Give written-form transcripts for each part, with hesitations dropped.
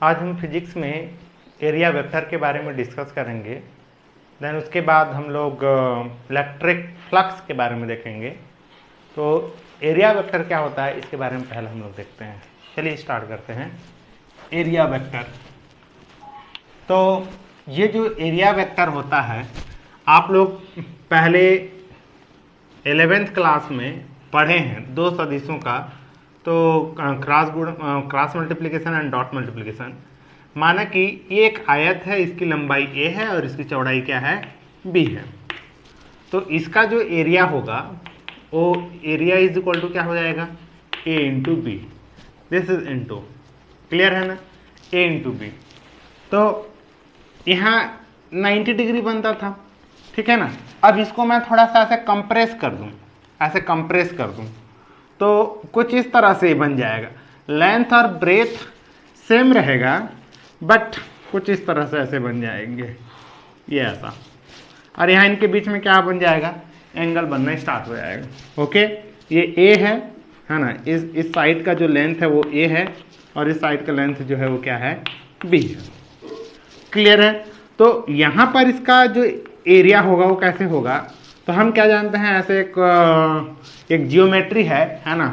आज हम फिजिक्स में एरिया वेक्टर के बारे में डिस्कस करेंगे। देन उसके बाद हम लोग इलेक्ट्रिक फ्लक्स के बारे में देखेंगे। तो एरिया वेक्टर क्या होता है इसके बारे में पहले हम लोग देखते हैं। चलिए स्टार्ट करते हैं। एरिया वेक्टर, तो ये जो एरिया वेक्टर होता है आप लोग पहले 11th क्लास में पढ़े हैं दो सदिशों का, तो cross multiplication and dot multiplication. माना कि ये एक आयत है, इसकी लंबाई a है और इसकी चौड़ाई क्या है, b है। तो इसका जो एरिया होगा वो एरिया इज इक्वल टू क्या हो जाएगा, a into B. This is into, clear है ना, a इंटू बी। तो यहाँ 90 डिग्री बनता था, ठीक है ना। अब इसको मैं थोड़ा सा ऐसे कंप्रेस कर दूं, ऐसे कंप्रेस कर दूं तो कुछ इस तरह से बन जाएगा। लेंथ और ब्रेथ सेम रहेगा बट कुछ इस तरह से ऐसे बन जाएंगे, ये ऐसा। और यहाँ इनके बीच में क्या बन जाएगा, एंगल बनना स्टार्ट हो जाएगा। ओके, ये ए है ना, इस साइड का जो लेंथ है वो ए है और इस साइड का लेंथ जो है वो क्या है, बी है। क्लियर है। तो यहाँ पर इसका जो एरिया होगा वो कैसे होगा, तो हम क्या जानते हैं, ऐसे एक जियोमेट्री है ना।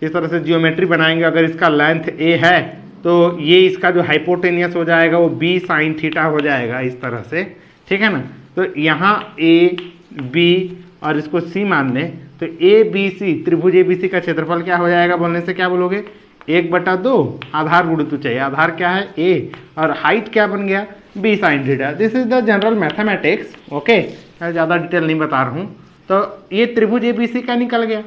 इस तरह से जियोमेट्री बनाएंगे। अगर इसका लेंथ ए है तो ये इसका जो हाइपोटेनियस हो जाएगा वो बी साइन थीटा हो जाएगा इस तरह से, ठीक है ना। तो यहाँ ए बी और इसको सी मान लें तो ए बी सी, त्रिभुज ए बी सी का क्षेत्रफल क्या हो जाएगा, बोलने से क्या बोलोगे, 1/2 आधार गुणित चाहिए। आधार क्या है, ए, और हाइट क्या बन गया, B sine theta. This is the general mathematics. Okay, ज़्यादा डिटेल नहीं बता रहा हूँ। तो ये त्रिभुज ए बी सी का निकल गया।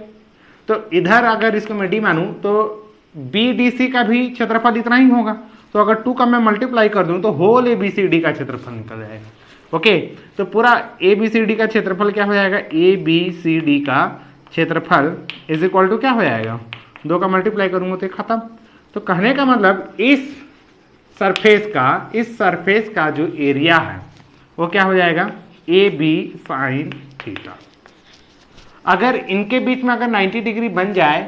तो इधर अगर इसको मैं डी मानूँ तो बी डी सी का भी क्षेत्रफल इतना ही होगा। तो अगर 2 का मैं मल्टीप्लाई कर दूँ तो whole A B C D का क्षेत्रफल निकल जाएगा। ओके, तो पूरा ए बी सी डी का क्षेत्रफल क्या हो जाएगा, ए बी सी डी का क्षेत्रफल इज इक्वल टू क्या हो जाएगा, 2 का मल्टीप्लाई करूँगा तो खत्म। तो कहने का मतलब इस सरफेस का जो एरिया है वो क्या हो जाएगा, ए बी साइन थीटा। अगर इनके बीच में अगर 90 डिग्री बन जाए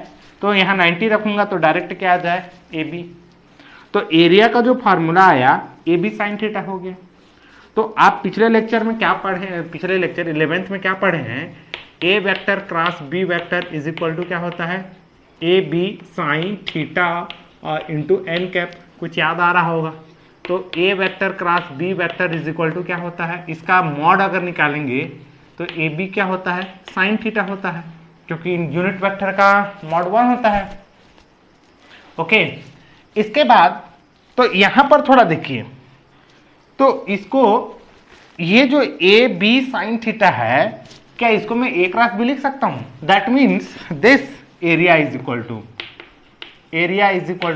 तो यहाँ 90 रखूंगा तो डायरेक्ट क्या आ जाए, ए बी। तो एरिया का जो फार्मूला आया ए बी साइन थीटा हो गया। तो आप पिछले लेक्चर में क्या पढ़े हैं, पिछले लेक्चर 11th में क्या पढ़े हैं, A vector cross B vector is equal to क्या होता है, ए बी साइन थीटा और इंटू एन कैप। कुछ याद आ रहा होगा। तो A vector cross B vector is equal to क्या होता है, इसका मॉड अगर निकालेंगे तो ए बी क्या होता है, साइन थीटा होता है, क्योंकि यूनिट वेक्टर का मॉड 1 होता है। ओके, इसके बाद तो यहां पर थोड़ा देखिए, तो इसको ये जो ए बी साइन थीटा है, क्या इसको मैं ए क्रॉस बी लिख सकता हूं। That means this area is equal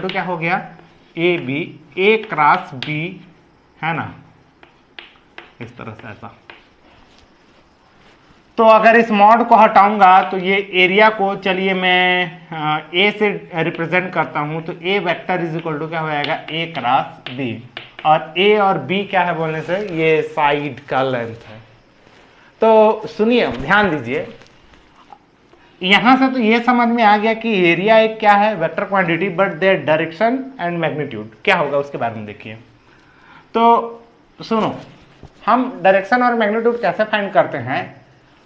to क्या हो गया, A B, A cross B, है ना, इस तरह से ऐसा। तो अगर इस मॉड को हटाऊंगा तो ये एरिया को, चलिए मैं ए से रिप्रेजेंट करता हूं, तो A vector is equal to क्या हो जाएगा, ए क्रॉस बी। और ए और बी क्या है बोलने से, ये साइड का लेंथ है। तो सुनिए, ध्यान दीजिए, यहां से तो ये समझ में आ गया कि एरिया एक क्या है, vector quantity, but their direction and magnitude क्या होगा उसके बारे में देखिए। तो सुनो, हम डायरेक्शन और मैग्नीट्यूड कैसे फाइंड करते हैं,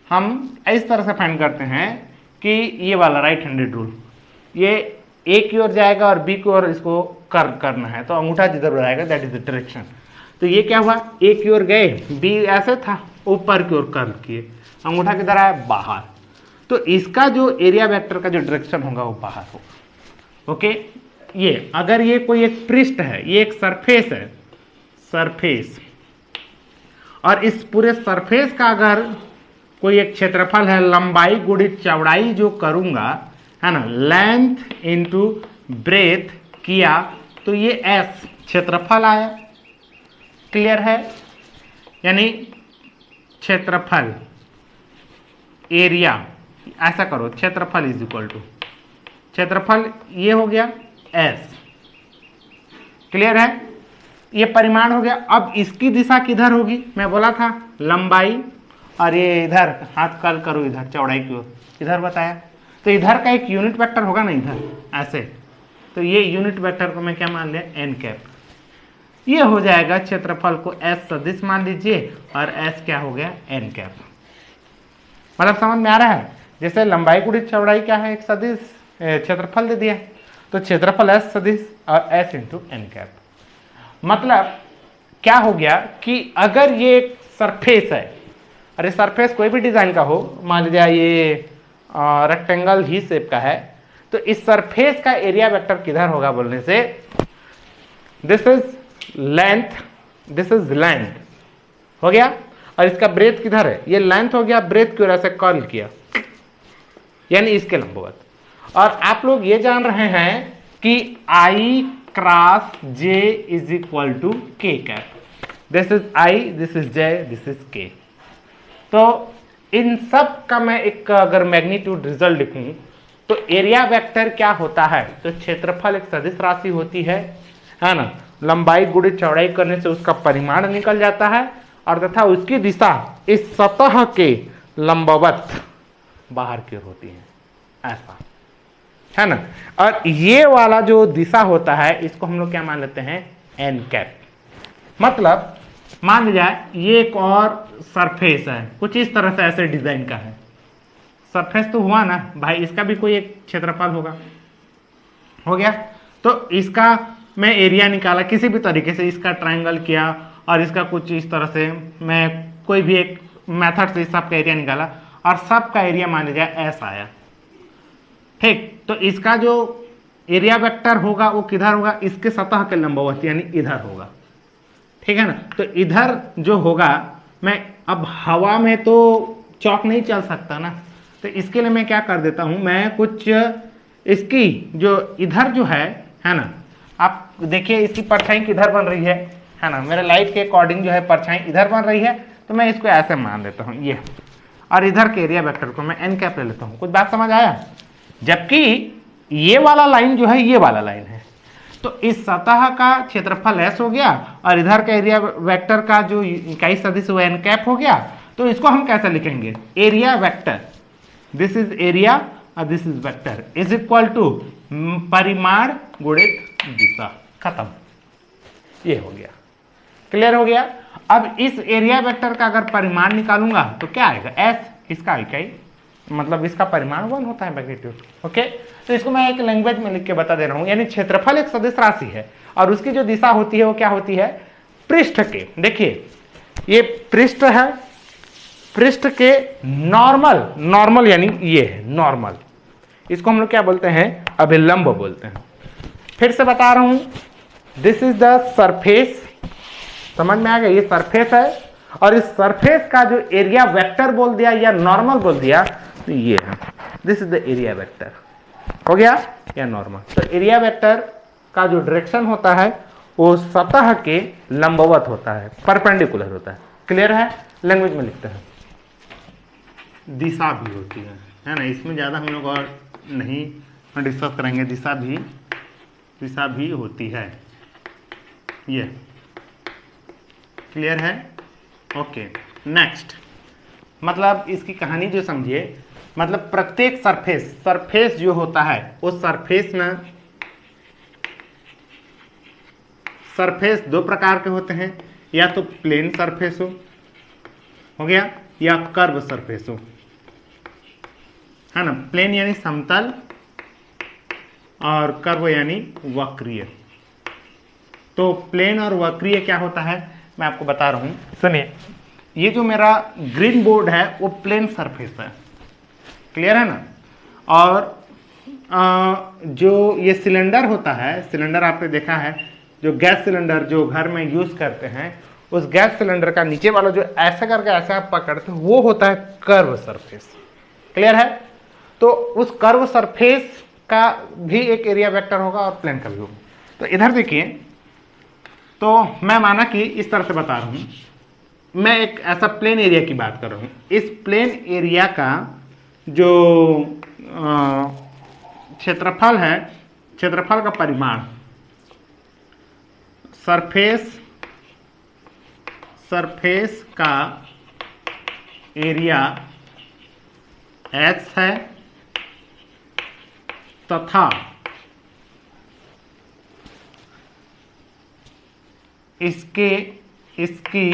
हम इस तरह से फाइंड करते हैं कि ये वाला राइट हैंडेड रूल, ये ए की ओर जाएगा और बी की ओर इसको कर्व करना है, तो अंगूठा जिधर बढ़ाएगा दैट इज द डायरेक्शन। तो ये क्या हुआ, ए की ओर गए, बी ऐसे था, ऊपर की ओर कर्व किए, अंगूठा किधर आया, बाहर। तो इसका जो एरिया वेक्टर का जो डायरेक्शन होगा वो बाहर होगा। ओके, ये अगर ये कोई एक पृष्ठ है, ये एक सरफेस है, सरफेस, और इस पूरे सरफेस का अगर कोई एक क्षेत्रफल है, लंबाई गुणित चौड़ाई जो करूंगा, है ना, लेंथ इनटू ब्रेथ किया, तो ये एस क्षेत्रफल आया। क्लियर है, यानी क्षेत्रफल, एरिया, ऐसा करो, क्षेत्रफल इज इक्वल टू, क्षेत्रफल ये हो गया एस। क्लियर है, ये परिमाण हो गया। अब इसकी दिशा किधर होगी, मैं बोला था लंबाई, और ये इधर हाथ कर्ल करो, इधर चौड़ाई की ओर, इधर बताया। तो इधर का एक यूनिट वेक्टर होगा ना, इधर ऐसे, तो ये यूनिट वेक्टर को मैं क्या मान लिया, एन कैप। ये हो जाएगा क्षेत्रफल को S सदिश मान लीजिए और S क्या हो गया n कैप। मतलब समझ में आ रहा है, जैसे लंबाई गुणित चौड़ाई क्या है, एक सदिश क्षेत्रफल दे दिया, तो क्षेत्रफल S सदिश और S इंटू n कैप। मतलब क्या हो गया कि अगर ये एक सरफेस है, अरे सरफेस कोई भी डिजाइन का हो, मान लीजिए ये रेक्टेंगल ही शेप का है, तो इस सरफेस का एरिया वेक्टर किधर होगा बोलने से, this is length, this is length हो गया, और इसका ब्रेथ किधर है, ये लेंथ हो गया, ब्रेथ की वजह से कर्ल किया, यानी इसके लंबवत। और आप लोग ये जान रहे हैं कि I cross J is equal to K cap, this is I, this is J, this is K। तो इन सब का मैं एक अगर मैग्नीट्यूड रिजल्ट लिखूं तो एरिया वेक्टर क्या होता है, तो क्षेत्रफल एक सदिश राशि होती है ना, लंबाई गुणित चौड़ाई करने से उसका परिमाण निकल जाता है, और तथा उसकी दिशा इस सतह के लंबवत बाहर की ओर होती है, ऐसा है ना। और ये वाला जो दिशा होता है इसको हम लोग क्या मान लेते हैं, n कैप। मतलब मान लिया ये एक और सरफेस है, कुछ इस तरह से ऐसे डिजाइन का है, सरफेस तो हुआ ना भाई, इसका भी कोई एक क्षेत्रफल होगा, हो गया। तो इसका मैं एरिया निकाला किसी भी तरीके से, इसका ट्रायंगल किया और इसका कुछ इस तरह से मैं कोई भी एक मेथड से सबका एरिया निकाला, और सबका एरिया मान लीजिए S आया, ठीक। तो इसका जो एरिया वेक्टर होगा वो किधर होगा, इसके सतह के लंबवत, यानी इधर होगा, ठीक है ना। तो इधर जो होगा, मैं अब हवा में तो चौक नहीं चल सकता ना, तो इसके लिए मैं क्या कर देता हूं, मैं कुछ इसकी जो इधर जो है ना, आप देखिए इसकी परछाई किधर बन रही है ना, मेरे लाइट के अकॉर्डिंग जो है परछाई इधर बन रही है, तो मैं इसको ऐसे मान लेता हूं ये, और इधर के एरिया वेक्टर को मैं n कैप ले लेता हूं। कुछ बात समझ आया। जबकि ये वाला लाइन जो है ये वाला लाइन है, तो इस सतह का क्षेत्रफल S हो गया और इधर का एरिया वेक्टर का जो इकाई सदिश वो n कैप हो गया। तो इसको हम कैसे लिखेंगे, area vector, this is area और this is vector, is equal to परिमाण गुणित दिशा, खत्म, ये हो गया, क्लियर हो गया। अब इस एरिया वेक्टर का अगर परिमाण निकालूंगा तो क्या आएगा, S, इसका इकाई मतलब इसका परिमाण 1 होता है, मैग्नीट्यूड, ओके। तो इसको मैं एक लैंग्वेज में लिख के बता दे रहा हूं, यानी क्षेत्रफल एक सदिश राशि है और उसकी जो दिशा होती है वो क्या होती है, पृष्ठ के, देखिए ये पृष्ठ है, पृष्ठ के नॉर्मल, नॉर्मल यानी ये है नॉर्मल, इसको हम लोग क्या बोलते हैं, अभिलंब बोलते हैं। फिर से बता रहा हूं, दिस इज द सरफेस, समझ में आ गया, ये सरफेस है, और इस सरफेस का जो एरिया वेक्टर बोल दिया या नॉर्मल बोल दिया, तो ये है, this is the area vector, हो गया, या नॉर्मल। तो एरिया वेक्टर का जो डायरेक्शन होता है वो सतह के लंबवत होता है, परपेंडिकुलर होता है, क्लियर है। लैंग्वेज में लिखते हैं, दिशा भी होती है ना, इसमें ज्यादा हम लोग और नहीं डिस्कस करेंगे, दिशा भी होती है, ये क्लियर है, ओके। नेक्स्ट, मतलब इसकी कहानी जो समझिए, मतलब प्रत्येक सरफेस जो होता है वो सरफेस दो प्रकार के होते हैं, या तो प्लेन सरफेस हो गया, या कर्व सरफेस हो, है ना। प्लेन यानी समतल और कर्व यानी वक्रीय। तो प्लेन और वक्रीय क्या होता है मैं आपको बता रहा हूं, सुनिए। ये जो मेरा ग्रीन बोर्ड है वो प्लेन सरफेस है, क्लियर है ना। और जो ये सिलेंडर होता है, सिलेंडर आपने देखा है, जो गैस सिलेंडर जो घर में यूज करते हैं, उस गैस सिलेंडर का नीचे वाला जो ऐसा करके ऐसा आप पकड़ते हैं वो होता है कर्व सरफेस, क्लियर है। तो उस कर्व सरफेस का भी एक एरिया वेक्टर होगा और प्लेन का भी होगा। तो इधर देखिए, तो मैं माना कि इस तरह से बता रहा हूं, मैं एक ऐसा प्लेन एरिया की बात कर रहा हूं। इस प्लेन एरिया का जो क्षेत्रफल है, क्षेत्रफल का परिमाण सरफेस का एरिया x है तथा इसकी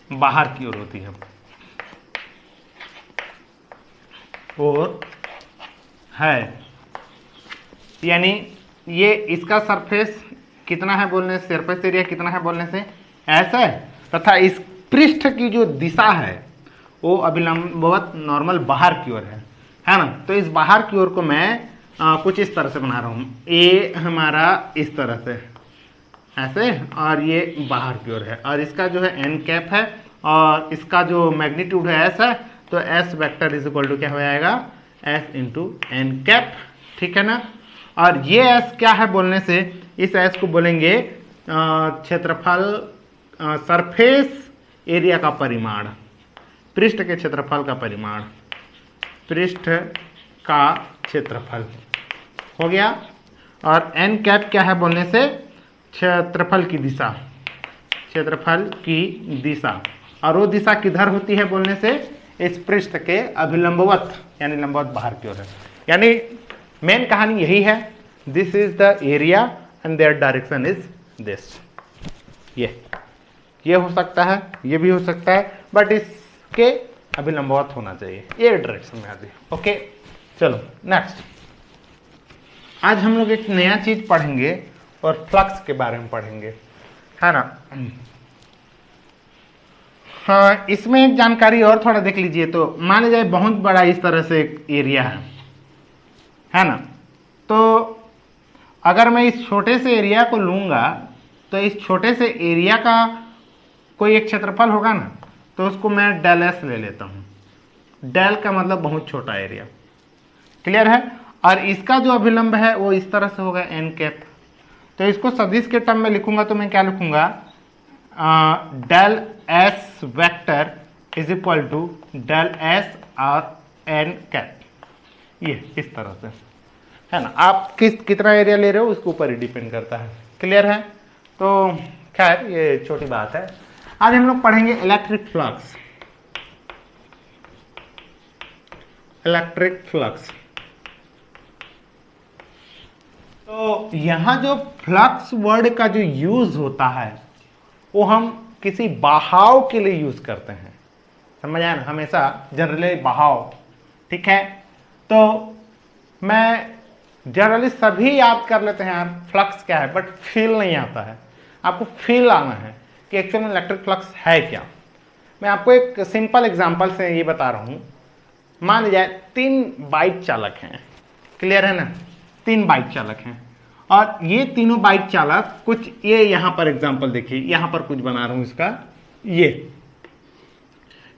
बाहर की ओर होती है और है, यानी ये इसका सरफेस कितना है बोलने से, सरफेस एरिया कितना है बोलने से ऐसा है, तथा इस पृष्ठ की जो दिशा है वो अभिलंबवत नॉर्मल बाहर की ओर है ना। तो इस बाहर की ओर को मैं कुछ इस तरह से बना रहा हूं, ये हमारा इस तरह से ऐसे, और ये बाहर की ओर है, और इसका जो है एन कैप है, और इसका जो मैग्नीट्यूड है एस है, तो S vector is equal to क्या हो जाएगा, एस इंटू एन कैप, ठीक है ना। और ये एस क्या है बोलने से, इस एस को बोलेंगे क्षेत्रफल, सरफेस एरिया का परिमाण, पृष्ठ के क्षेत्रफल का परिमाण, पृष्ठ का क्षेत्रफल हो गया। और एन कैप क्या है बोलने से, क्षेत्रफल की दिशा, क्षेत्रफल की दिशा, और वो दिशा किधर होती है बोलने से, इस पृष्ठ के अभिलंबवत, यानी लंबवत बाहर की ओर है। यानी मेन कहानी यही है, this is the area and their direction is this. ये हो सकता है, ये भी हो सकता है, बट इसके अभिलंबवत होना चाहिए, ये डायरेक्शन में आती है। ओके, चलो नेक्स्ट। आज हम लोग एक नया चीज पढ़ेंगे और फ्लक्स के बारे में पढ़ेंगे, है ना। हाँ, इसमें एक जानकारी और थोड़ा देख लीजिए। तो मान लीजिए बहुत बड़ा इस तरह से एक एरिया है ना। तो अगर मैं इस छोटे से एरिया को लूंगा, तो इस छोटे से एरिया का कोई एक क्षेत्रफल होगा ना, तो उसको मैं डेल एस ले लेता हूं। डेल का मतलब बहुत छोटा एरिया, क्लियर है। और इसका जो अभिलंब है वो इस तरह से होगा एन कैप। तो इसको सदिश के टर्म में लिखूंगा तो मैं क्या लिखूंगा, del S vector is equal to del S और एन कैप, ये इस तरह से, है ना। आप कितना एरिया ले रहे हो उसके ऊपर ही डिपेंड करता है, क्लियर है। तो खैर ये छोटी बात है। आज हम लोग पढ़ेंगे इलेक्ट्रिक फ्लक्स। इलेक्ट्रिक फ्लक्स, तो यहां जो फ्लक्स वर्ड का जो यूज होता है वो हम किसी बहाव के लिए यूज करते हैं, समझ आया ना, हमेशा जनरली बहाव, ठीक है। तो मैं जनरली सभी याद कर लेते हैं यार फ्लक्स क्या है, बट फील नहीं आता है। आपको फील आना है कि एक्चुअल में इलेक्ट्रिक फ्लक्स है क्या। मैं आपको एक सिंपल एग्जांपल से ये बता रहा हूं। मान लीजिए 3 बाइक चालक हैं, क्लियर है ना, 3 बाइक चालक हैं, और ये तीनों बाइक चालक कुछ, ये यहां पर एग्जांपल देखिए, यहां पर कुछ बना रहा हूं इसका, ये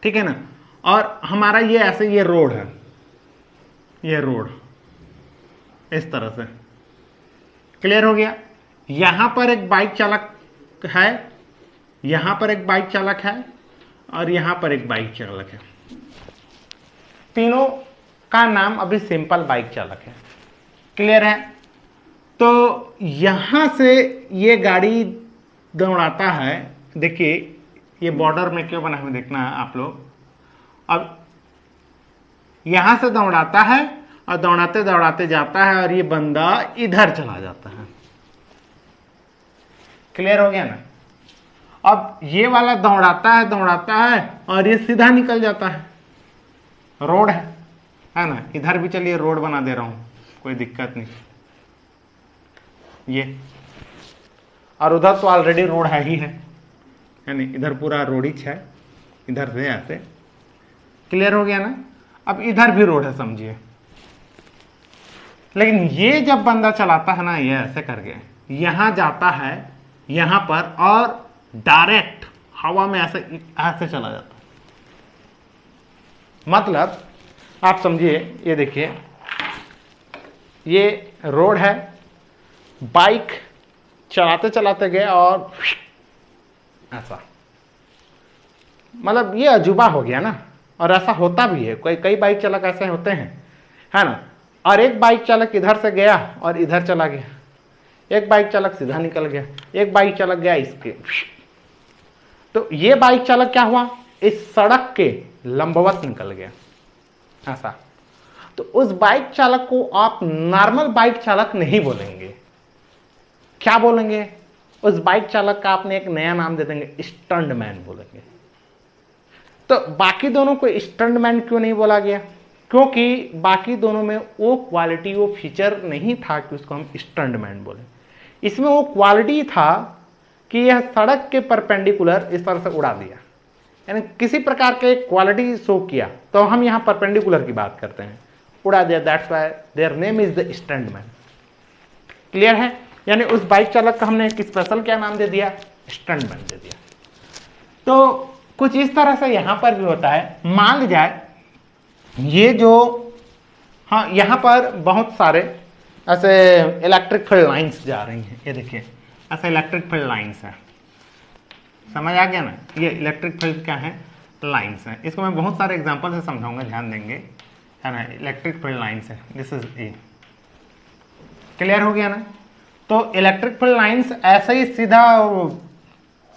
ठीक है ना। और हमारा ये ऐसे, ये रोड है, ये रोड इस तरह से, क्लियर हो गया। यहां पर एक बाइक चालक है, यहां पर एक बाइक चालक है, और यहां पर एक बाइक चालक है। तीनों का नाम अभी सिंपल बाइक चालक है, क्लियर है। तो यहां से ये गाड़ी दौड़ाता है, देखिए ये बॉर्डर में क्यों बना हुआ देखना है आप लोग। अब यहां से दौड़ाता है और दौड़ाते दौड़ाते जाता है, और ये बंदा इधर चला जाता है, क्लियर हो गया ना। अब ये वाला दौड़ाता है और ये सीधा निकल जाता है, रोड है ना। इधर भी चलिए रोड बना दे रहा हूं, कोई दिक्कत नहीं, ये, और उधर तो ऑलरेडी रोड है ही है नहीं, इधर पूरा रोड ही है, इधर से ऐसे, क्लियर हो गया ना। अब इधर भी रोड है समझिए, लेकिन ये जब बंदा चलाता है ना, ये ऐसे करके यहां जाता है यहां पर, और डायरेक्ट हवा में ऐसे ऐसे चला जाता है। मतलब आप समझिए, ये देखिए ये रोड है, बाइक चलाते चलाते गए और ऐसा, मतलब ये अजूबा हो गया ना। और ऐसा होता भी है, कई बाइक चालक ऐसे होते हैं, है ना। और एक बाइक चालक इधर से गया और इधर चला गया, एक बाइक चालक सीधा निकल गया, एक बाइक चालक गया इसके, तो ये बाइक चालक क्या हुआ, इस सड़क के लंबवत निकल गया ऐसा। तो उस बाइक चालक को आप नॉर्मल बाइक चालक नहीं बोलेंगे, क्या बोलेंगे? उस बाइक चालक का आपने एक नया नाम दे देंगे, स्टंटमैन बोलेंगे। तो बाकी दोनों को स्टंटमैन क्यों नहीं बोला गया? क्योंकि बाकी दोनों में वो क्वालिटी, वो फीचर नहीं था कि उसको हम स्टंटमैन बोले। इसमें वो क्वालिटी था कि यह सड़क के परपेंडिकुलर इस तरह से उड़ा दिया, यानी किसी प्रकार के क्वालिटी शो किया। तो हम यहाँ परपेंडिकुलर की बात करते हैं, उड़ा दिया, that's why their name is the stuntman. Clear है? यानी उस बाइक चालक का हमने एक स्पेशल क्या नाम दे दिया? स्टंटमैन दे दिया। तो कुछ इस तरह से यहां पर भी होता है। मान ली जाए ये जो, हाँ, यहां पर बहुत सारे ऐसे इलेक्ट्रिक फील्ड लाइंस जा रही हैं, ये देखिए ऐसे इलेक्ट्रिक फील्ड लाइंस है, समझ आ गया ना? ये इलेक्ट्रिक फील्ड क्या है? लाइंस है। इसको मैं बहुत सारे एग्जांपल से समझाऊंगा, ध्यान देंगे, है ना? इलेक्ट्रिक फील्ड लाइंस है, दिस इज ए। क्लियर हो गया ना? तो इलेक्ट्रिक फील्ड लाइंस ऐसे ही सीधा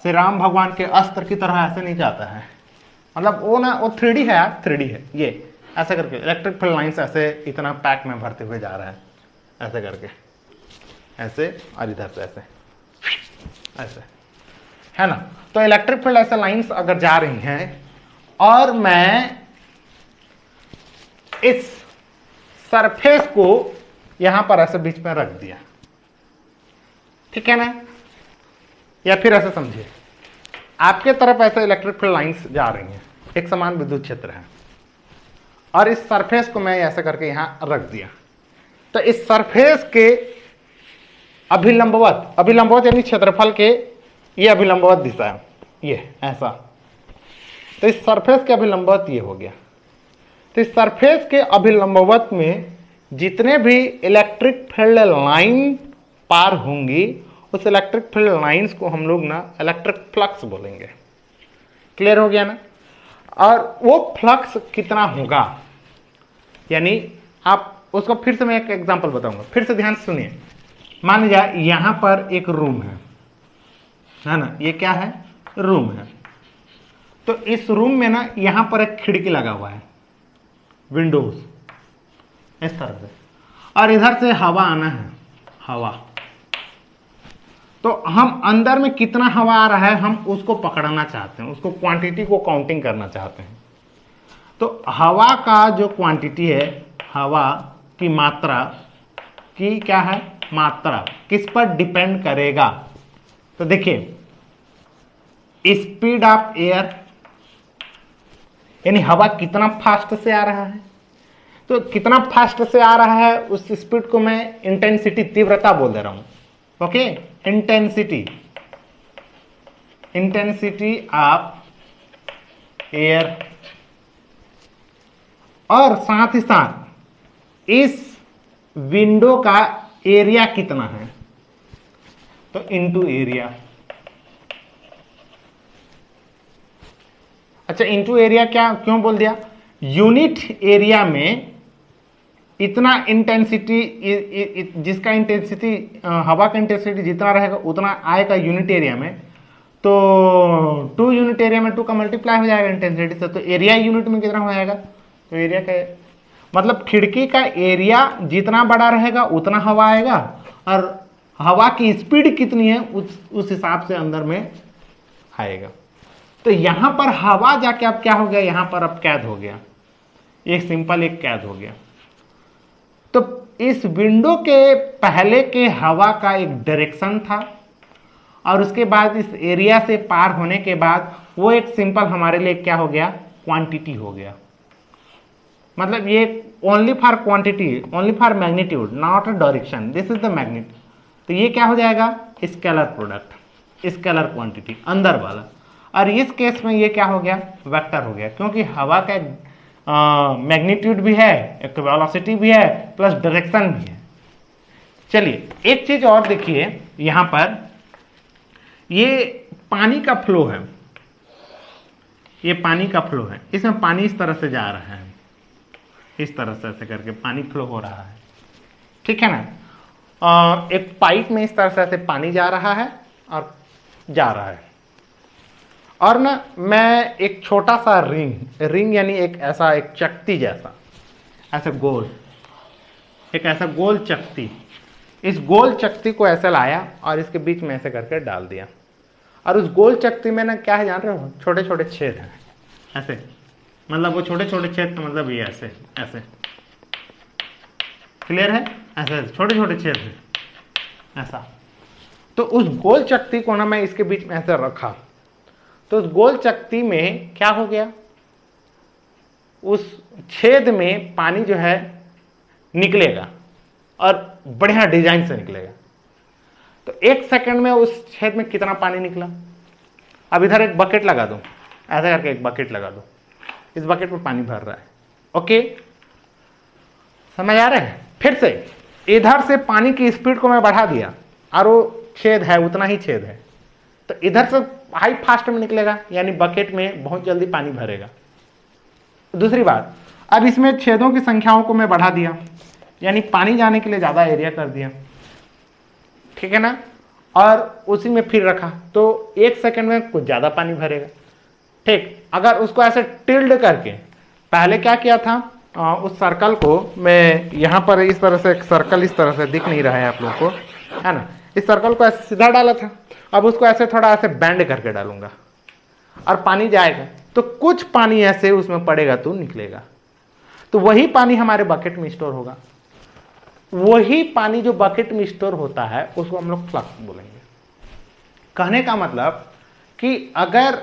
श्री राम भगवान के अस्त्र की तरह ऐसे नहीं जाता है, मतलब वो ना, वो 3D है यार, 3D है। ये ऐसे करके इलेक्ट्रिक फील्ड लाइंस ऐसे इतना पैक में भरते हुए जा रहा है, ऐसे करके, ऐसे, और इधर से ऐसे ऐसे, है ना? तो इलेक्ट्रिक फील्ड ऐसे लाइंस अगर जा रही हैं और मैं इस सरफेस को यहां पर ऐसे बीच में रख दिया, ठीक है ना? या फिर ऐसे समझिए, आपके तरफ ऐसे इलेक्ट्रिक फील्ड लाइंस जा रही हैं, एक समान विद्युत क्षेत्र है, और इस सरफेस को मैं ऐसे करके यहां रख दिया। तो इस सरफेस के अभिलंबवत, अभिलंबवत यानी क्षेत्रफल के, ये अभिलंबवत दिशा है, ये ऐसा। तो इस सरफेस के अभिलंबवत ये हो गया। तो इस सरफेस के अभिलंबवत में जितने भी इलेक्ट्रिक फील्ड लाइन पार होंगी, उस इलेक्ट्रिक फील्ड लाइंस को हम लोग ना इलेक्ट्रिक फ्लक्स बोलेंगे। क्लियर हो गया ना? और वो फ्लक्स कितना होगा, यानी आप उसको फिर से मैं एक एग्जांपल बताऊंगा, फिर से ध्यान से सुनिए। मान लीजिए यहां पर एक रूम है ना? ये क्या है? रूम है। तो इस रूम में ना यहां पर एक खिड़की लगा हुआ है, विंडोज, इस तरह से, और इधर से हवा आना है, हवा। तो हम अंदर में कितना हवा आ रहा है हम उसको पकड़ना चाहते हैं, उसको क्वांटिटी को काउंटिंग करना चाहते हैं। तो हवा का जो क्वांटिटी है, हवा की मात्रा की क्या है? मात्रा किस पर डिपेंड करेगा? तो देखिए, स्पीड ऑफ एयर, यानी हवा कितना फास्ट से आ रहा है। तो कितना फास्ट से आ रहा है उस स्पीड को मैं इंटेंसिटी, तीव्रता बोल दे रहा हूं। Okay, intensity, intensity of air. और साथ ही साथ इस विंडो का एरिया कितना है, तो इनटू एरिया। अच्छा, इनटू एरिया क्या क्यों बोल दिया? यूनिट एरिया में इतना इंटेंसिटी, जिसका इंटेंसिटी, हवा का इंटेंसिटी जितना रहेगा उतना आएगा यूनिट एरिया में। तो 2 यूनिट एरिया में 2 का मल्टीप्लाई हो जाएगा इंटेंसिटी से, तो एरिया यूनिट में कितना हो जाएगा? तो एरिया का मतलब खिड़की का एरिया जितना बड़ा रहेगा उतना हवा आएगा, और हवा की स्पीड कितनी है उस हिसाब से अंदर में आएगा। तो यहां पर हवा जाके अब क्या हो गया? यहां पर अब कैद हो गया, एक सिंपल एक कैद हो गया। तो इस विंडो के पहले के हवा का एक डायरेक्शन था, और उसके बाद इस एरिया से पार होने के बाद वो एक सिंपल हमारे लिए क्या हो गया? क्वांटिटी हो गया। मतलब ये only for quantity, only for magnitude, not a direction, this is the magnitude. तो ये क्या हो जाएगा? स्केलर प्रोडक्ट, स्केलर क्वांटिटी अंदर वाला। और इस केस में ये क्या हो गया? वेक्टर हो गया, क्योंकि हवा का मैग्नीट्यूड भी है, एक वेलोसिटी भी है, प्लस डायरेक्शन भी है। चलिए एक चीज और देखिए, यहां पर ये पानी का फ्लो है, ये पानी का फ्लो है, इसमें पानी इस तरह से जा रहा है, इस तरह से ऐसे करके पानी फ्लो हो रहा है, ठीक है ना? एक पाइप में इस तरह से ऐसे पानी जा रहा है और जा रहा है, और ना मैं एक छोटा सा रिंग यानी एक ऐसा एक चकती जैसा, ऐसे गोल, एक ऐसा गोल चकती इस गोल चकती को ऐसे लाया और इसके बीच में ऐसे करके डाल दिया, और उस गोल चकती में ना क्या है जान रहे हो, छोटे छोटे छेद हैं ऐसे, मतलब वो छोटे छोटे छेद तो मतलब ये ऐसे ऐसे, क्लियर है, ऐसे छोटे छोटे छेद हैं ऐसा। तो उस गोल चकती को ना मैं इसके बीच में ऐसे रखा, तो उस गोल चकती में क्या हो गया, उस छेद में पानी जो है निकलेगा और बढ़िया डिजाइन से निकलेगा। तो 1 सेकंड में उस छेद में कितना पानी निकला। अब इधर एक बकेट लगा दूं, ऐसा करके एक बकेट लगा दो, इस बकेट में पानी भर रहा है, ओके, समझ आ रहा है। फिर से इधर से पानी की स्पीड को मैं बढ़ा दिया और वो छेद है उतना ही छेद है, तो इधर से हाई फास्ट में निकलेगा, यानी बकेट में बहुत जल्दी पानी भरेगा। दूसरी बात, अब इसमें छेदों की संख्याओं को मैं बढ़ा दिया, यानी पानी जाने के लिए ज्यादा एरिया कर दिया, ठीक है ना, और उसी में फिर रखा, तो 1 सेकंड में कुछ ज्यादा पानी भरेगा, ठीक। अगर उसको ऐसे टिल्ड करके, पहले क्या किया था, उस सर्कल को मैं यहां पर इस तरह से, एक सर्कल इस तरह से दिख नहीं रहा है आप लोगों को, है ना, इस सर्कल को ऐसे सीधा डाला था, अब उसको ऐसे थोड़ा ऐसे बैंड करके डालूंगा और पानी जाएगा, तो कुछ पानी ऐसे उसमें पड़ेगा तो निकलेगा, तो वही पानी हमारे बकेट में स्टोर होगा। वही पानी जो बकेट में स्टोर होता है उसको हम लोग फ्लक्स बोलेंगे। कहने का मतलब कि अगर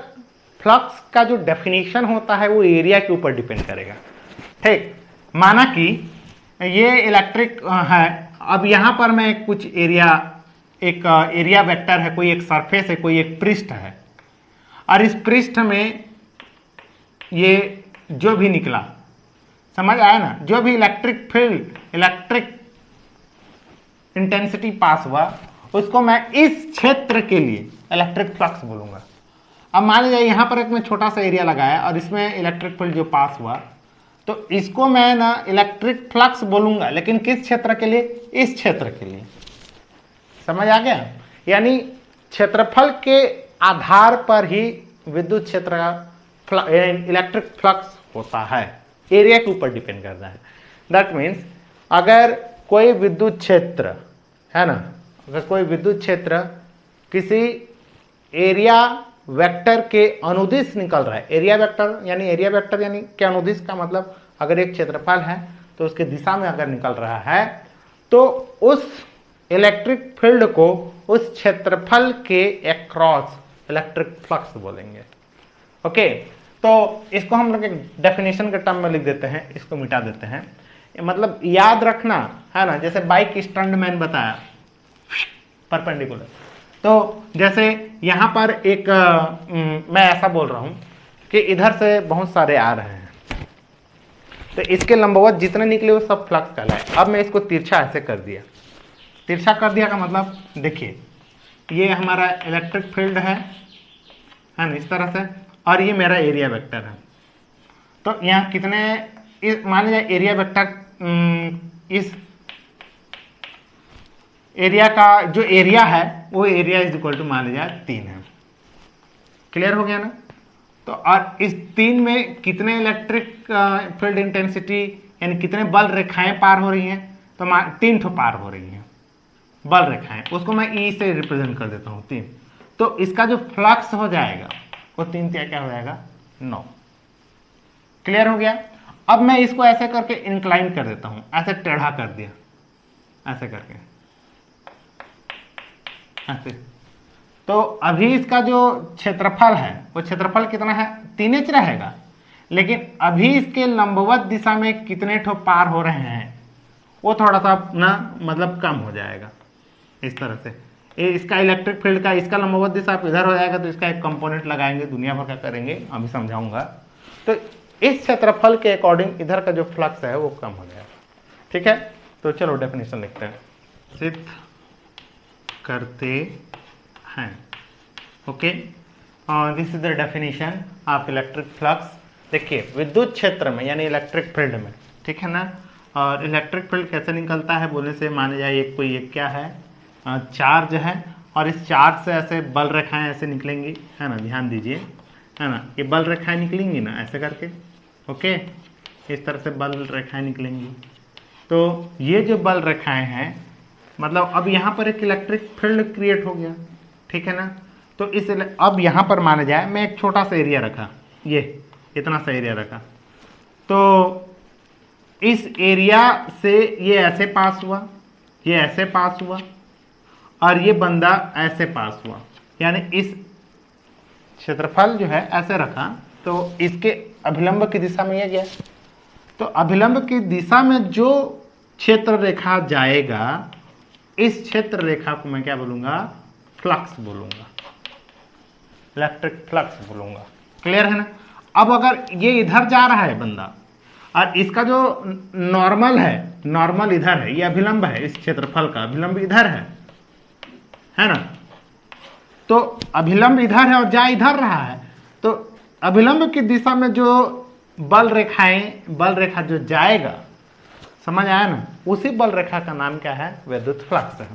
फ्लक्स का जो डेफिनेशन होता है वो एरिया के ऊपर डिपेंड करेगा, ठीक। माना कि ये इलेक्ट्रिक है, अब यहां पर मैं कुछ एरिया, एक एरिया वेक्टर है, कोई एक सरफेस है, कोई एक पृष्ठ है, और इस पृष्ठ में ये जो भी निकला, समझ आया ना, जो भी इलेक्ट्रिक फील्ड, इलेक्ट्रिक इंटेंसिटी पास हुआ, उसको मैं इस क्षेत्र के लिए इलेक्ट्रिक फ्लक्स बोलूंगा। अब मान लीजिए यहां पर एक मैं छोटा सा एरिया लगाया और इसमें इलेक्ट्रिक फील्ड जो पास हुआ, तो इसको मैं ना इलेक्ट्रिक फ्लक्स बोलूंगा, लेकिन किस क्षेत्र के लिए, इस क्षेत्र के लिए, समझ आ गया। यानी क्षेत्रफल के आधार पर ही विद्युत क्षेत्र का इलेक्ट्रिक फ्लक्स होता है, एरिया के ऊपर डिपेंड करता है। दैट मीन्स अगर कोई विद्युत क्षेत्र है ना, अगर कोई विद्युत क्षेत्र किसी एरिया वेक्टर के अनुदिश निकल रहा है, एरिया वेक्टर यानी के अनुदिश का मतलब अगर एक क्षेत्रफल है तो उसके दिशा में अगर निकल रहा है, तो उस इलेक्ट्रिक फील्ड को उस क्षेत्रफल के अक्रॉस इलेक्ट्रिक फ्लक्स बोलेंगे, ओके। तो इसको हम लोग एक डेफिनेशन के टर्म में लिख देते हैं, इसको मिटा देते हैं, मतलब याद रखना है ना, जैसे बाइक स्टंटमैन बताया परपेंडिकुलर, तो जैसे यहां पर एक मैं ऐसा बोल रहा हूं कि इधर से बहुत सारे आ रहे हैं, तो इसके लंबवत जितने निकले वो सब फ्लक्स कहलाए। अब मैं इसको तिरछा ऐसे कर दिया, तिरछा कर दिया का मतलब देखिए, ये हमारा इलेक्ट्रिक फील्ड है ना, इस तरह से, और ये मेरा एरिया वेक्टर है। तो यहाँ कितने, मान लीजिए एरिया वेक्टर, इस एरिया का जो एरिया है वो एरिया इज इक्वल टू मान लीजिए 3 है, क्लियर हो गया ना। तो और इस 3 में कितने इलेक्ट्रिक फील्ड इंटेंसिटी यानी कितने बल रेखाएं पार हो रही हैं, तो 3 ठो पार हो रही हैं बल रेखाएं, उसको मैं ई से रिप्रेजेंट कर देता हूं 3। तो इसका जो फ्लक्स हो जाएगा वो 3 क्या हो जाएगा 9, क्लियर हो गया। अब मैं इसको ऐसे करके इंक्लाइन कर देता हूं, ऐसे टेढ़ा कर दिया, ऐसे करके ऐसे, तो अभी इसका जो क्षेत्रफल है वो क्षेत्रफल कितना है 3 इंच रहेगा, लेकिन अभी इसके लंबवत दिशा में कितने ठो पार हो रहे हैं वो थोड़ा सा ना मतलब कम हो जाएगा, इस तरह से। इसका इलेक्ट्रिक फील्ड का, इसका लंबवत दिशा इधर हो जाएगा, तो इसका एक कंपोनेंट लगाएंगे, दुनिया भर का करेंगे, अभी समझाऊंगा। तो इस क्षेत्रफल के अकॉर्डिंग इधर का जो फ्लक्स है वो कम हो जाएगा, ठीक है। तो चलो डेफिनेशन लिखते हैं, सिद्ध करते हैं, okay. This is the definition of electric flux. देखिए विद्युत क्षेत्र में यानी इलेक्ट्रिक फील्ड में, ठीक है ना, और इलेक्ट्रिक फील्ड कैसे निकलता है बोलने से, माने जाए एक कोई एक क्या है चार्ज है, और इस चार्ज से ऐसे बल रेखाएं ऐसे निकलेंगी, है ना, ध्यान दीजिए, है ना, ये बल रेखाएं निकलेंगी ना ऐसे करके, ओके, इस तरह से बल रेखाएं निकलेंगी। तो ये जो बल रेखाएं हैं मतलब अब यहाँ पर एक इलेक्ट्रिक फील्ड क्रिएट हो गया, ठीक है ना। तो इस अब यहाँ पर माना जाए मैं एक छोटा सा एरिया रखा, ये इतना सा एरिया रखा, तो इस एरिया से ये ऐसे पास हुआ, ये ऐसे पास हुआ, और ये बंदा ऐसे पास हुआ, यानी इस क्षेत्रफल जो है ऐसे रखा, तो इसके अभिलंब की दिशा में ये गया। तो अभिलंब की दिशा में जो क्षेत्र रेखा जाएगा, इस क्षेत्र रेखा को मैं क्या बोलूंगा, फ्लक्स बोलूंगा, इलेक्ट्रिक फ्लक्स बोलूंगा। क्लियर है ना। अब अगर ये इधर जा रहा है बंदा, और इसका जो नॉर्मल है, नॉर्मल इधर है, ये अभिलंब है, इस क्षेत्रफल का अभिलंब इधर है ना। तो अभिलंब इधर है और जा इधर रहा है, तो अभिलंब की दिशा में जो बल रेखा जो जाएगा, समझ आया ना, उसी बल रेखा का नाम क्या है, विद्युत फ्लक्स है।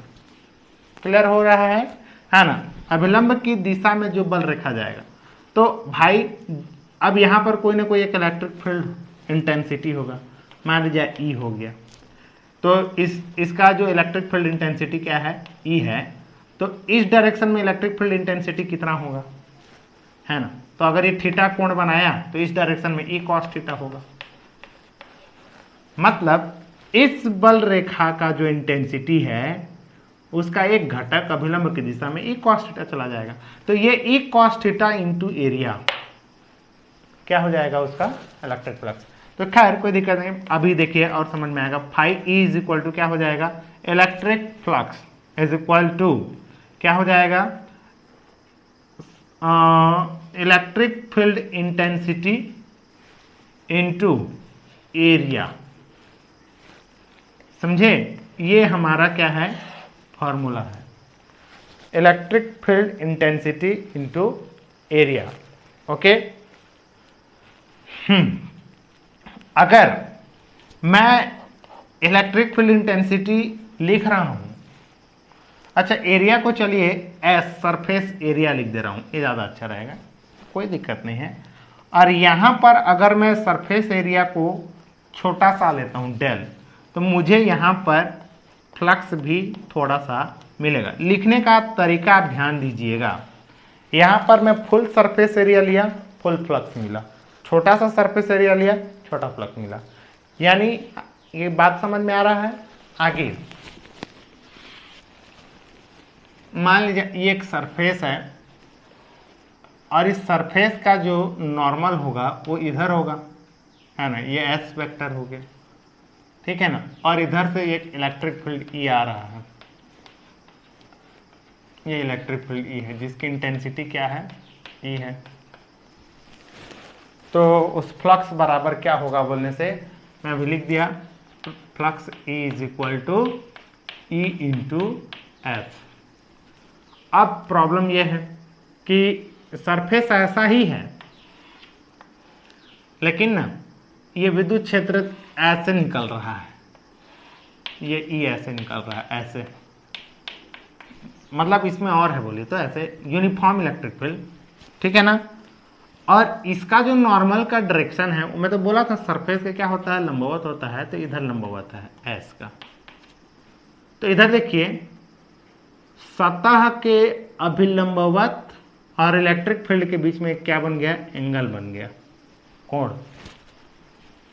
क्लियर हो रहा है ना। अभिलंब की दिशा में जो बल रेखा जाएगा, तो भाई अब यहां पर कोई ना कोई एक इलेक्ट्रिक फील्ड इंटेंसिटी होगा, मान लीजिए ई हो गया, तो इसका जो इलेक्ट्रिक फील्ड इंटेंसिटी क्या है, ई है। तो इस डायरेक्शन में इलेक्ट्रिक फील्ड इंटेंसिटी कितना होगा, है ना। तो अगर ये थीटा कोण बनाया तो इस डायरेक्शन में ई कॉस थीटा होगा। मतलब इस बल रेखा का जो इंटेंसिटी है, उसका एक घटक अभिलंब की दिशा में ई कॉस थीटा चला जाएगा। तो ये E cos theta into area क्या हो जाएगा, उसका इलेक्ट्रिक फ्लक्स। तो खैर कोई दिक्कत नहीं, अभी देखिए और समझ में आएगा। Phi E is equal to क्या हो जाएगा, electric flux is equal to क्या हो जाएगा, electric field intensity into area. समझे, ये हमारा क्या है, फॉर्मूला है, electric field intensity into area. Okay. अगर मैं इलेक्ट्रिक फील्ड इंटेंसिटी लिख रहा हूं, अच्छा एरिया को चलिए एस सरफेस एरिया लिख दे रहा हूं, ये ज़्यादा अच्छा रहेगा, कोई दिक्कत नहीं है। और यहां पर अगर मैं सरफेस एरिया को छोटा सा लेता हूं डेल, तो मुझे यहां पर फ्लक्स भी थोड़ा सा मिलेगा। लिखने का तरीका आप ध्यान दीजिएगा, यहां पर मैं फुल सरफेस एरिया लिया, फुल फ्लक्स मिला, छोटा सा सरफेस एरिया लिया, छोटा फ्लक्स मिला। यानी ये बात समझ में आ रहा है। आगे मान लीजिए ये एक सरफेस है, और इस सरफेस का जो नॉर्मल होगा वो इधर होगा, है ना, ये एस वेक्टर हो गया, ठीक है ना। और इधर से एक इलेक्ट्रिक फील्ड ई आ रहा है, ये इलेक्ट्रिक फील्ड ई है, जिसकी इंटेंसिटी क्या है, ई है। तो उस फ्लक्स बराबर क्या होगा बोलने से मैं अभी लिख दिया, flux E is equal to E into S. अब प्रॉब्लम यह है कि सरफेस ऐसा ही है, लेकिन ना ये विद्युत क्षेत्र ऐसे निकल रहा है, ये ई ऐसे निकल रहा है, ऐसे, मतलब इसमें और है बोलिए तो ऐसे यूनिफॉर्म इलेक्ट्रिक फील्ड, ठीक है ना। और इसका जो नॉर्मल का डायरेक्शन है, मैं तो बोला था सरफेस का क्या होता है, लंबवत होता है, तो इधर लंबवत है एस का। तो इधर देखिए सतह के अभिलंबवत और इलेक्ट्रिक फील्ड के बीच में क्या बन गया, एंगल बन गया, कोण।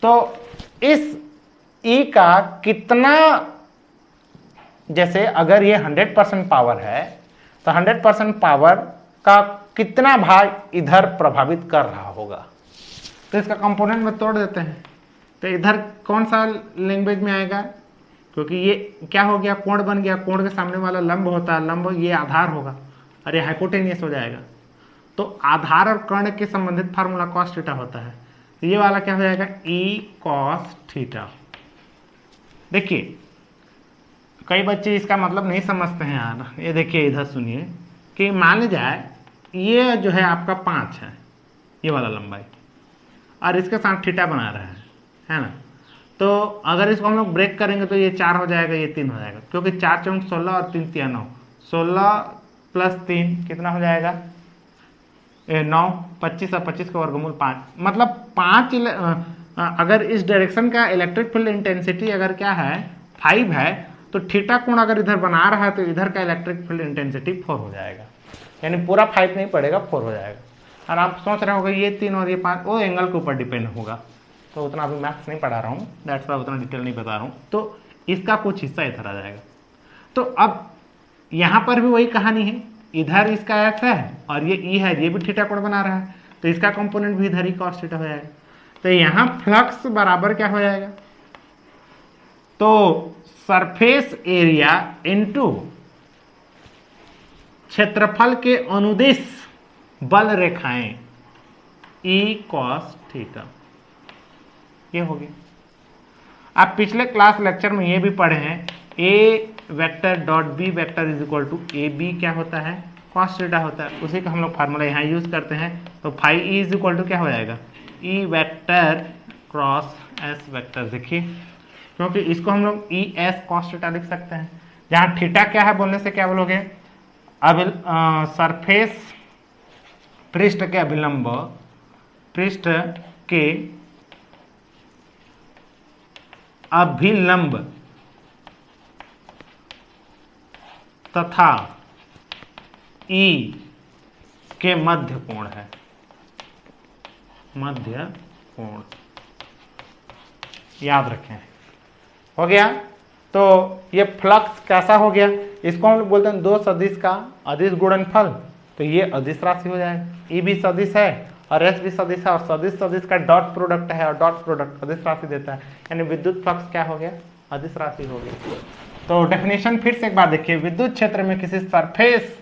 तो इस ई का कितना, जैसे अगर ये 100% पावर है, तो 100% पावर का कितना भाग इधर प्रभावित कर रहा होगा। तो इसका कंपोनेंट में तोड़ देते हैं, तो इधर कौन सा लैंग्वेज में आएगा, क्योंकि ये क्या हो गया, कोण बन गया, कोण के सामने वाला लंब होता है, लंब ये आधार होगा और ये हाइपोटेनियस हो जाएगा। तो आधार और कर्ण के संबंधित फार्मूला कॉस थीटा होता है, तो ये वाला क्या हो जाएगा, ई कॉस थीटा। देखिए कई बच्चे इसका मतलब नहीं समझते हैं यार, ये देखिए इधर सुनिए कि मान लीजिए ये जो है आपका 5 है, ये वाला लंबाई, और इसके साथ थीटा बना रहा है ना। तो अगर इसको हम लोग ब्रेक करेंगे तो ये 4 हो जाएगा, ये 3 हो जाएगा, क्योंकि 4 चौक 16 और 3 तिया 9, 16 प्लस 3 कितना हो जाएगा, 9, 25 और 25 का वर्गमूल 5, मतलब 5। अगर इस डायरेक्शन का इलेक्ट्रिक फील्ड इंटेंसिटी अगर क्या है 5 है, तो थीटा कोण अगर इधर बना रहा है तो इधर का इलेक्ट्रिक फील्ड इंटेंसिटी 4 हो जाएगा, यानी पूरा 5 नहीं पड़ेगा, 4 हो जाएगा। और आप सोच रहे होंगे ये 3 और ये 5 वो एंगल के ऊपर डिपेंड होगा, तो उतना अभी मैथ्स नहीं पढ़ा रहा हूँ, दैट्स वाई उतना डिटेल नहीं बता रहा हूँ। तो इसका कुछ हिस्सा इधर आ जाएगा। तो अब यहाँ पर भी वही कहानी है, इधर इसका एफ है और ये ई है, ये भी थीटा कोण बना रहा है, तो इसका कंपोनेंट भी इधर ही कॉस थीटा हो जाएगा। तो यहाँ फ्लक्स बराबर क्या हो जाएगा, तो सरफेस एरिया इनटू क्षेत्रफल के अनुदिश बल रेखाएं ई कॉस थीटा, ये हो गया। आप पिछले क्लास लेक्चर में ये भी पढ़े हैं, A vector dot B vector is equal to A B क्या होता है, कॉस थीटा होता है। उसी का हम लोग फार्मूला यहाँ यूज करते हैं। तो phi E is equal to क्या हो जाएगा, E vector cross S vector. देखिए क्योंकि इसको हम लोग ई एस कॉस थीटा लिख सकते हैं, जहाँ थीटा क्या है बोलने से क्या बोलोगे, अब सरफेस पृष्ठ के अभिलंब, पृष्ठ के अभिलंब तथा ई के मध्य कोण है, मध्य कोण, याद रखें। हो गया। तो ये फ्लक्स कैसा हो गया, इसको हम लोग बोलते हैं दो सदिश का अदिश गुणनफल। तो ये अदिश राशि हो जाएगा, ई भी सदिश है और एस भी सदिश है, और सदिश सदिश का डॉट प्रोडक्ट है, और डॉट प्रोडक्ट अदिश राशि देता है, यानी विद्युत फ्लक्स क्या हो गया, अदिश राशि हो गया। तो डेफिनेशन फिर से एक बार देखिए, विद्युत क्षेत्र में किसी सरफेस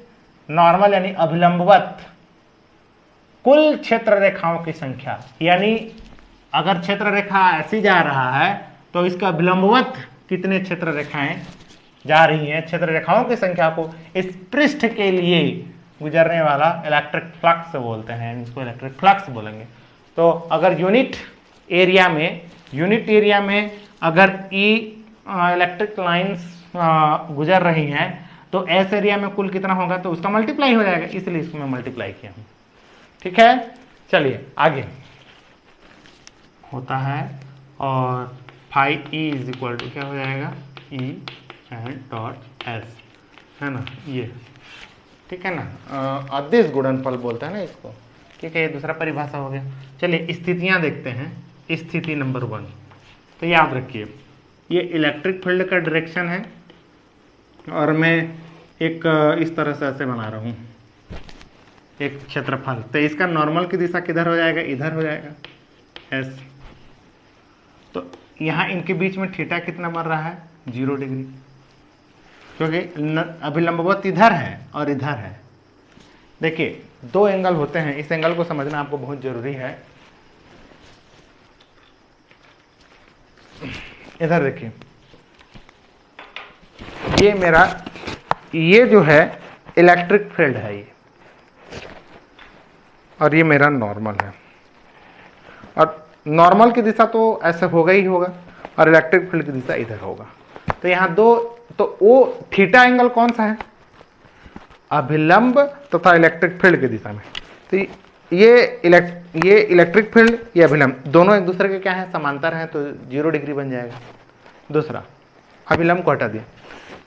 नॉर्मल यानी अभिलंबवत कुल क्षेत्र रेखाओं की संख्या, यानी अगर क्षेत्र रेखा ऐसी जा रहा है तो इसका अभिलंबवत कितने क्षेत्र रेखाएं जा रही हैं, क्षेत्र रेखाओं की संख्या को इस पृष्ठ के लिए गुजरने वाला इलेक्ट्रिक फ्लक्स बोलते हैं, इसको इलेक्ट्रिक फ्लक्स बोलेंगे। तो अगर यूनिट एरिया में अगर ई इलेक्ट्रिक लाइंस गुजर रही हैं तो एस एरिया में कुल कितना होगा, तो उसका मल्टीप्लाई हो जाएगा, इसलिए इसको मैं मल्टीप्लाई किया हूं। ठीक है, चलिए आगे होता है, और phi E is equal to क्या हो जाएगा, ई एंड डॉट एस, है ना, ये ठीक है ना, अदिश गुणनफल बोलते हैं ना इसको। ठीक है, ये दूसरा परिभाषा हो गया। चलिए स्थितियां देखते हैं। स्थिति नंबर 1, तो याद रखिए ये इलेक्ट्रिक फील्ड का डायरेक्शन है, और मैं एक इस तरह से ऐसे बना रहा हूँ एक क्षेत्रफल, तो इसका नॉर्मल की दिशा किधर हो जाएगा, इधर हो जाएगा एस। तो यहाँ इनके बीच में थीटा कितना बन रहा है, 0 डिग्री, क्योंकि अभिलंबवत इधर है और इधर है। देखिए दो एंगल होते हैं, इस एंगल को समझना आपको बहुत जरूरी है। इधर देखिए, ये मेरा, ये जो है इलेक्ट्रिक फील्ड है ये, और ये मेरा नॉर्मल है, और नॉर्मल की दिशा तो ऐसे होगा ही होगा, और इलेक्ट्रिक फील्ड की दिशा इधर होगा। तो यहाँ दो, तो वो थीटा एंगल कौन सा है, अभिलंब तथा इलेक्ट्रिक फील्ड की दिशा में। तो ये इलेक्ट्रिक फील्ड, ये अभिलंब, दोनों एक दूसरे के क्या है, समांतर हैं, तो 0 डिग्री बन जाएगा। दूसरा, अभिलंब को हटा दिया,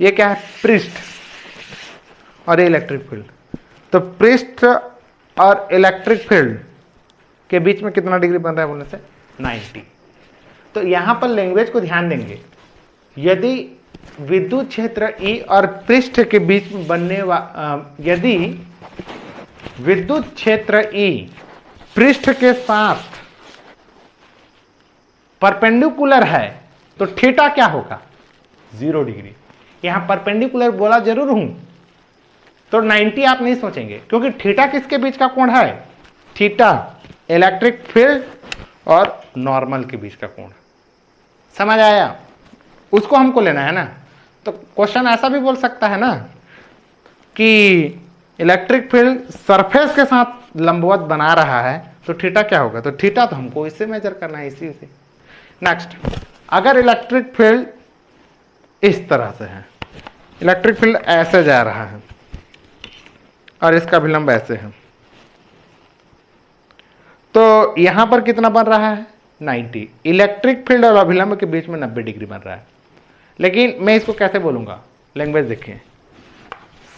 ये क्या है, पृष्ठ, और ये इलेक्ट्रिक फील्ड। तो पृष्ठ और इलेक्ट्रिक फील्ड के बीच में कितना डिग्री बन रहा है बोलने से, 90। तो यहां पर लैंग्वेज को ध्यान देंगे, यदि विद्युत क्षेत्र ई और पृष्ठ के बीच में बनने यदि विद्युत क्षेत्र ई पृष्ठ के साथ परपेंडिकुलर है तो थीटा क्या होगा, 0 डिग्री। यहां परपेंडिकुलर बोला जरूर हूं, तो 90 आप नहीं सोचेंगे, क्योंकि थीटा किसके बीच का कोण है, थीटा इलेक्ट्रिक फील्ड और नॉर्मल के बीच का कोण। समझ आया, उसको हमको लेना है ना। तो क्वेश्चन ऐसा भी बोल सकता है ना कि इलेक्ट्रिक फील्ड सरफेस के साथ लंबवत बना रहा है तो थीटा क्या होगा, तो थीटा तो हमको इससे मेजर करना है, इसी से। नेक्स्ट, अगर इलेक्ट्रिक फील्ड इस तरह से है, इलेक्ट्रिक फील्ड ऐसे जा रहा है और इसका अभिलंब ऐसे है, तो यहां पर कितना बन रहा है, 90। इलेक्ट्रिक फील्ड और अभिलंब के बीच में 90 डिग्री बन रहा है। लेकिन मैं इसको कैसे बोलूंगा, लैंग्वेज देखिए,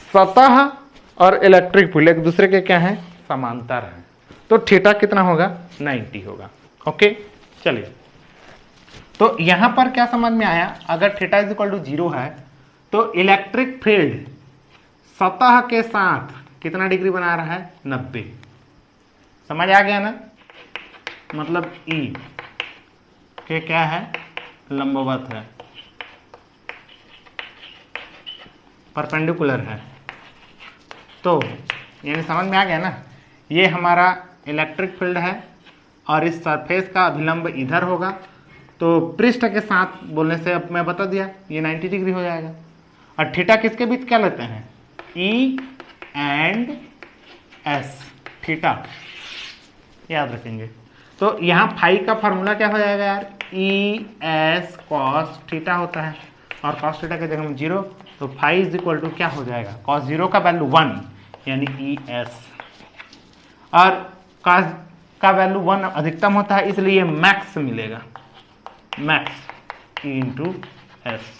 सतह और इलेक्ट्रिक फील्ड एक दूसरे के क्या है, समांतर है, तो थीटा कितना होगा, 90 होगा। ओके चलिए, तो यहां पर क्या समझ में आया, अगर थीटा इज इक्वल टू 0 है तो इलेक्ट्रिक फील्ड सतह के साथ कितना डिग्री बना रहा है, 90। समझ आ गया ना, मतलब ई के क्या है, लंबवत है, परपेंडिकुलर है। तो यानी समझ में आ गया ना, ये हमारा इलेक्ट्रिक फील्ड है और इस सरफेस का अभिलंब इधर होगा, तो पृष्ठ के साथ बोलने से अब मैं बता दिया ये 90 डिग्री हो जाएगा। और थीटा किसके बीच क्या लेते हैं, ई एंड एस, थीटा याद रखेंगे। तो यहाँ फाई का फॉर्मूला क्या हो जाएगा यार, ई एस कॉस थीटा होता है, और कॉस थीटा की जगह में 0, तो फाई इज इक्वल टू क्या हो जाएगा, कॉस 0 का वैल्यू 1 यानी ई एस, और कॉस का वैल्यू 1 अधिकतम होता है इसलिए मैक्स मिलेगा, मैक्स ई इंटू एस।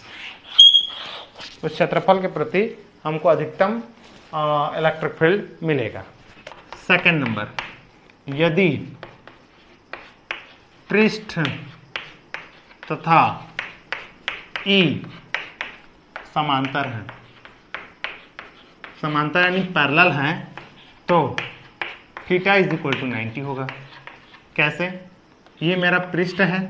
उस क्षेत्रफल के प्रति हमको अधिकतम इलेक्ट्रिक फील्ड मिलेगा। सेकंड नंबर, यदि पृष्ठ तथा ई समांतर है, समांतर यानी पैरेलल हैं, तो थीटा इज इक्वल टू 90 होगा। कैसे, ये मेरा पृष्ठ है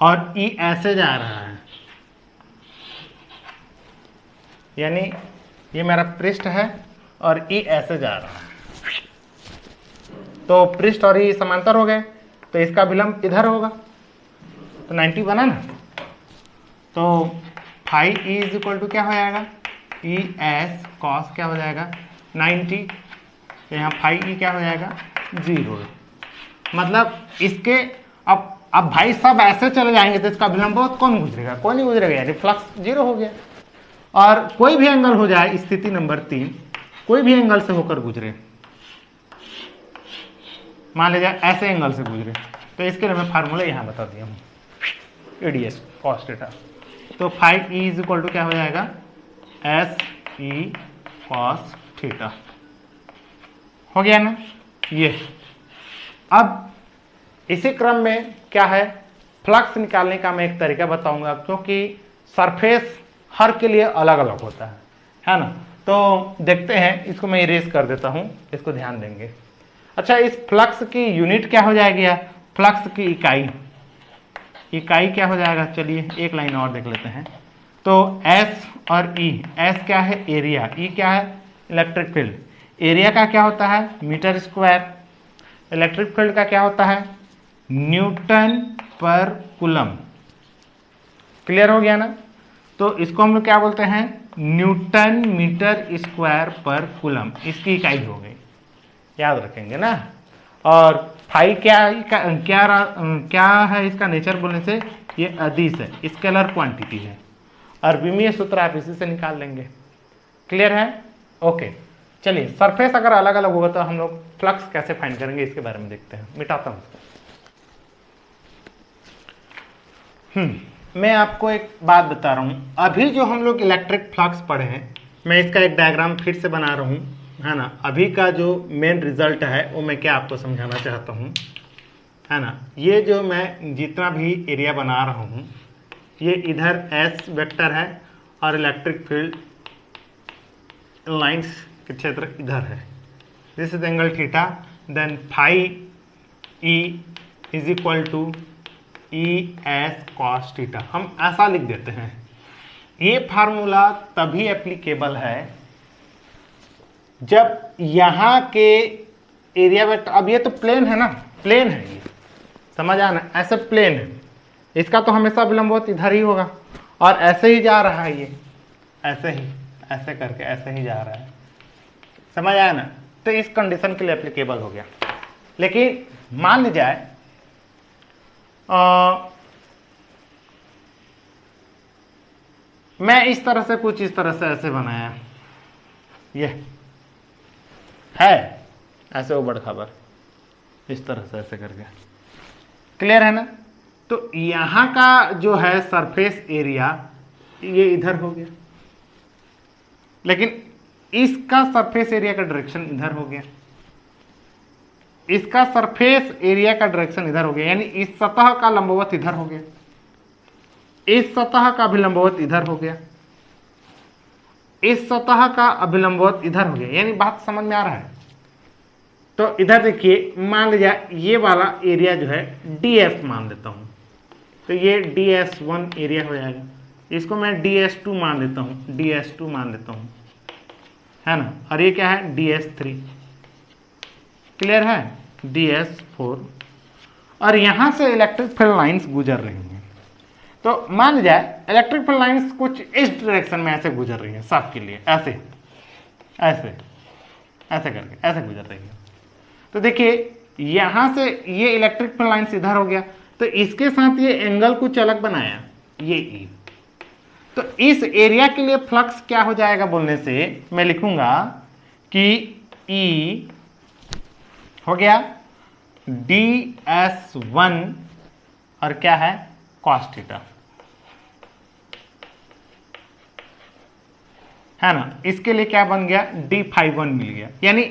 और ई ऐसे जा रहा है, यानी ये मेरा पृष्ठ है और ई ऐसे जा रहा है, तो पृष्ठ और ई समांतर हो गए, तो इसका विलंब इधर होगा, तो 90 बना ना, तो phi E is equal to क्या हो जाएगा, ई एस कॉस क्या हो जाएगा 90, तो यहाँ फाई ई क्या हो जाएगा 0। मतलब इसके अब भाई सब ऐसे चले जाएंगे तो इसका विलंब कौन गुजरेगा, कोई नहीं गुजरेगा, यानी फ्लक्स 0 हो गया। और कोई भी एंगल हो जाए, स्थिति नंबर 3, कोई भी एंगल से होकर गुजरे, मान लीजिए ऐसे एंगल से गुजरे, तो इसके लिए मैं फार्मूला यहां बता दिया हूं, एडीएस कॉस थीटा, तो phi E is equal to क्या हो जाएगा, एस ई कॉस थीटा, हो गया ना ये। अब इसी क्रम में क्या है, फ्लक्स निकालने का मैं एक तरीका बताऊंगा, क्योंकि सरफेस हर के लिए अलग अलग होता है ना। तो देखते हैं, इसको मैं इरेज कर देता हूं, इसको ध्यान देंगे। अच्छा, इस फ्लक्स की यूनिट क्या हो जाएगी यार, फ्लक्स की इकाई क्या हो जाएगा, चलिए एक लाइन और देख लेते हैं। तो S और E, S क्या है एरिया, E क्या है इलेक्ट्रिक फील्ड। एरिया का क्या होता है मीटर स्क्वायर, इलेक्ट्रिक फील्ड का क्या होता है न्यूटन पर कूलम। क्लियर हो गया ना, तो इसको हम लोग क्या बोलते हैं, न्यूटन मीटर स्क्वायर पर कूलम, इसकी इकाई हो गई, याद रखेंगे ना। और फाई क्या है इसका नेचर बोलने से, ये अदिश है, स्केलर क्वांटिटी है, और विमीय सूत्र आप इसी से निकाल लेंगे। क्लियर है, ओके। चलिए, सरफेस अगर अलग अलग होगा तो हम लोग फ्लक्स कैसे फाइंड करेंगे इसके बारे में देखते हैं। मिटाता हूं, मैं आपको एक बात बता रहा हूं, अभी जो हम लोग इलेक्ट्रिक फ्लक्स पढ़े हैं, मैं इसका एक डायग्राम फिर से बना रहा हूं, है ना। अभी का जो मेन रिजल्ट है वो मैं क्या आपको समझाना चाहता हूं, है ना। ये जो मैं जितना भी एरिया बना रहा हूं, ये इधर एस वेक्टर है और इलेक्ट्रिक फील्ड लाइंस के क्षेत्र इधर है। This is angle theta, then phi E is equal to E S cos theta. हम ऐसा लिख देते हैं। ये फार्मूला तभी एप्लीकेबल है जब यहां के एरिया वेक्टर, अब ये तो प्लेन है ना, प्लेन है ये, समझ आना, ऐसे प्लेन है, इसका तो हमेशा विलंबवत इधर ही होगा, और ऐसे ही जा रहा है ये, ऐसे ही, ऐसे करके ऐसे ही जा रहा है, समझ आया ना। तो इस कंडीशन के लिए एप्लीकेबल हो गया। लेकिन मान ली जाए मैं इस तरह से, कुछ इस तरह से ऐसे बनाया, ये है ऐसे उबड़ खाबड़, इस तरह से ऐसे करके, क्लियर है ना। तो यहां का जो है सरफेस एरिया ये इधर हो गया, लेकिन इसका सरफेस एरिया का डायरेक्शन इधर हो गया, इसका सरफेस एरिया का डायरेक्शन इधर हो गया, यानी इस सतह का लंबवत इधर हो गया, इस सतह का अभिलंबवत इधर हो गया, इस सतह का अभिलंबवत इधर हो गया। यानी बात समझ में आ रहा है? तो इधर देखिए, मान लीजिए ये वाला एरिया जो है ds मान देता हूं, तो ये ds1 एरिया हो जाएगा, इसको मैं ds2 मान देता हूं, ds2 मान देता हूं, है ना। और ये क्या है? ds3, क्लियर है? ds4, और यहां से इलेक्ट्रिक फील्ड लाइंस गुजर रही हैं। तो मान जाए इलेक्ट्रिक फील्ड लाइंस कुछ इस डायरेक्शन में ऐसे गुजर रही है, सबके लिए ऐसे ऐसे ऐसे करके ऐसे गुजर रही है। तो देखिए यहां से ये इलेक्ट्रिक फील्ड लाइंस इधर हो गया, तो इसके साथ ये एंगल कुछ अलग बनाया, ये ई। तो इस एरिया के लिए फ्लक्स क्या हो जाएगा बोलने से मैं लिखूंगा कि ई हो गया ds1 और क्या है? cos थीटा, है ना। इसके लिए क्या बन गया? d∅1 मिल गया। यानी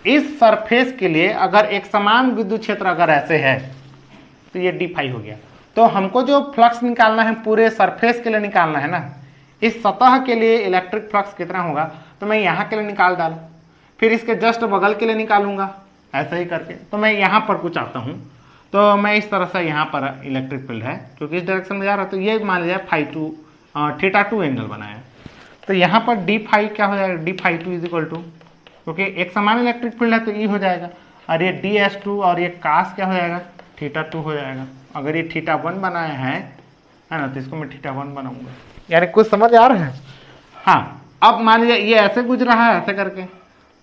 इस सरफेस के लिए अगर एक समान विद्युत क्षेत्र अगर ऐसे है तो ये d∅ हो गया। तो हमको जो फ्लक्स निकालना है पूरे सरफेस के लिए निकालना है ना, इस सतह के लिए इलेक्ट्रिक फ्लक्स कितना होगा, तो मैं यहां के लिए निकाल डाला, फिर इसके जस्ट बगल के लिए निकालूंगा ऐसे ही करके। तो मैं यहां पर कुछ आता हूं, तो मैं इस तरह से यहां पर इलेक्ट्रिक फील्ड है क्योंकि इस डायरेक्शन में जा रहा है, तो ये मान लीजिए θ2 एंगल बनाया, तो यहां पर d∅ क्या हो जाएगा? d∅2 इज इक्वल टू, क्योंकि एक समान इलेक्ट्रिक फील्ड है तो ई हो जाएगा, और ये ds2 और ये cos क्या हो जाएगा? θ2 हो जाएगा। अगर ये θ1 बनाया है ना, तो इसको मैं θ1 बनाऊंगा। यानी कुछ समझ आ रहा है? हाँ, अब मान लीजिए ये ऐसे गुजर रहा है ऐसे करके,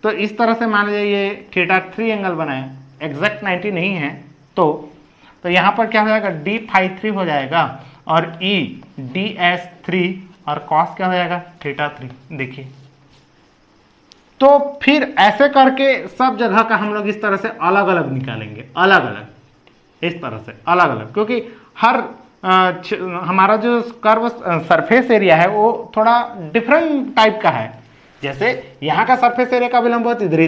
तो इस तरह से मान लीजिए ये θ3 एंगल बनाया, एग्जैक्ट 90 नहीं है, तो यहां पर क्या हो जाएगा? d∅3 हो जाएगा, और e ds3 और cos क्या हो जाएगा? θ3। देखिए, तो फिर ऐसे करके सब जगह का हम लोग इस तरह से अलग अलग निकालेंगे, अलग अलग इस तरह से अलग अलग, क्योंकि हर हमारा जो कर्व सरफेस एरिया है वो थोड़ा डिफरेंट टाइप का है। जैसे यहाँ का सरफेस एरिया का विलंबवत इधर ही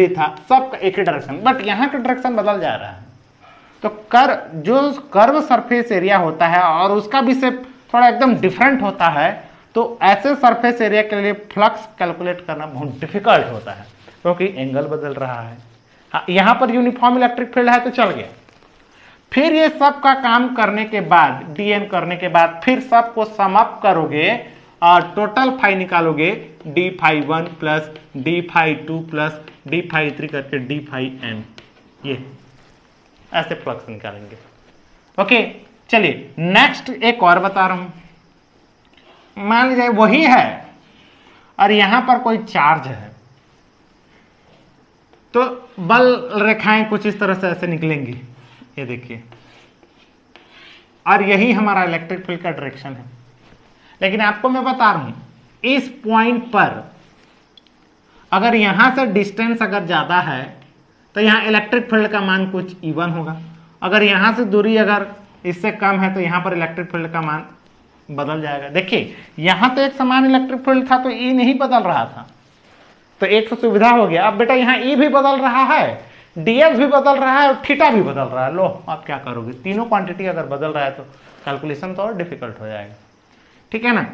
था, सब एक ही डायरेक्शन, बट यहाँ का डायरेक्शन बदल जा रहा है। तो जो कर्व सरफेस एरिया होता है और उसका भी शेप थोड़ा एकदम डिफरेंट होता है, तो ऐसे सरफेस एरिया के लिए फ्लक्स कैलकुलेट करना बहुत डिफिकल्ट होता है क्योंकि एंगल बदल रहा है। हाँ, यहाँ पर यूनिफॉर्म इलेक्ट्रिक फील्ड है तो चल गया। फिर ये सब का काम करने के बाद, dn करने के बाद, फिर सबको सम अप करोगे और टोटल फाई निकालोगे, d∅1 plus d∅2 plus d∅3 करके d∅n, ये ऐसे फ्लक्स निकालेंगे। ओके, चलिए नेक्स्ट एक और बता रहा हूं। मान लीजिए वही है और यहां पर कोई चार्ज है, तो बल रेखाएं कुछ इस तरह से ऐसे निकलेंगी, ये देखिए, और यही हमारा इलेक्ट्रिक फील्ड का डायरेक्शन है। लेकिन आपको मैं बता रहा हूं, इस पॉइंट पर अगर यहां से डिस्टेंस अगर ज्यादा है तो यहां इलेक्ट्रिक फील्ड का मान कुछ E1 होगा, अगर यहां से दूरी अगर इससे कम है तो यहां पर इलेक्ट्रिक फील्ड का मान बदल जाएगा। देखिए यहां तो एक समान इलेक्ट्रिक फील्ड था तो E नहीं बदल रहा था, तो एक तो सुविधा हो गया। अब बेटा यहाँ E भी बदल रहा है, ds भी बदल रहा है और थीटा भी बदल रहा है। लो आप क्या करोगे, तीनों क्वांटिटी अगर बदल रहा है तो कैलकुलेशन तो और डिफिकल्ट हो जाएगा, ठीक है ना।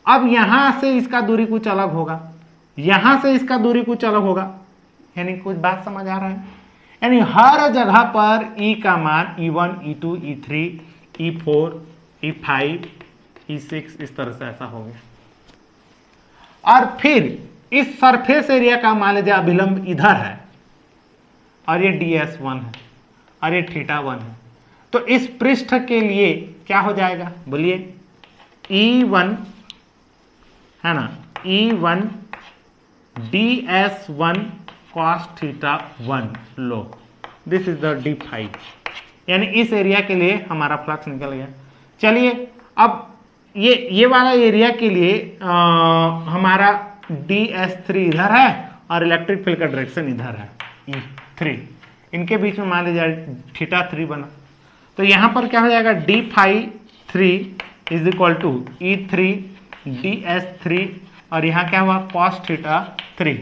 अब यहां से इसका दूरी कुछ अलग होगा, यहां से इसका दूरी कुछ अलग होगा, यानी कुछ बात समझ आ रहा है। यानी हर जगह पर E का मान E1 E2 E3 E4 E5 E6 इस तरह से ऐसा हो गया। और फिर इस सरफेस एरिया का मान लीजिए अभिलंब इधर है और ये ds1 है और ये θ1 है, तो इस पृष्ठ के लिए क्या हो जाएगा बोलिए? E1 है ना, E1 ds1 cos θ1 लो, दिस इज द d∅, यानी इस एरिया के लिए हमारा फ्लक्स निकल गया। चलिए अब ये वाला एरिया के लिए हमारा ds3 इधर है और इलेक्ट्रिक फील्ड का डायरेक्शन इधर है E3, इनके बीच में मान लीजिए θ3 बना, तो यहां पर क्या हो जाएगा, D phi 3 is equal to E3 DS3 और यहां क्या हुआ cos थीटा 3,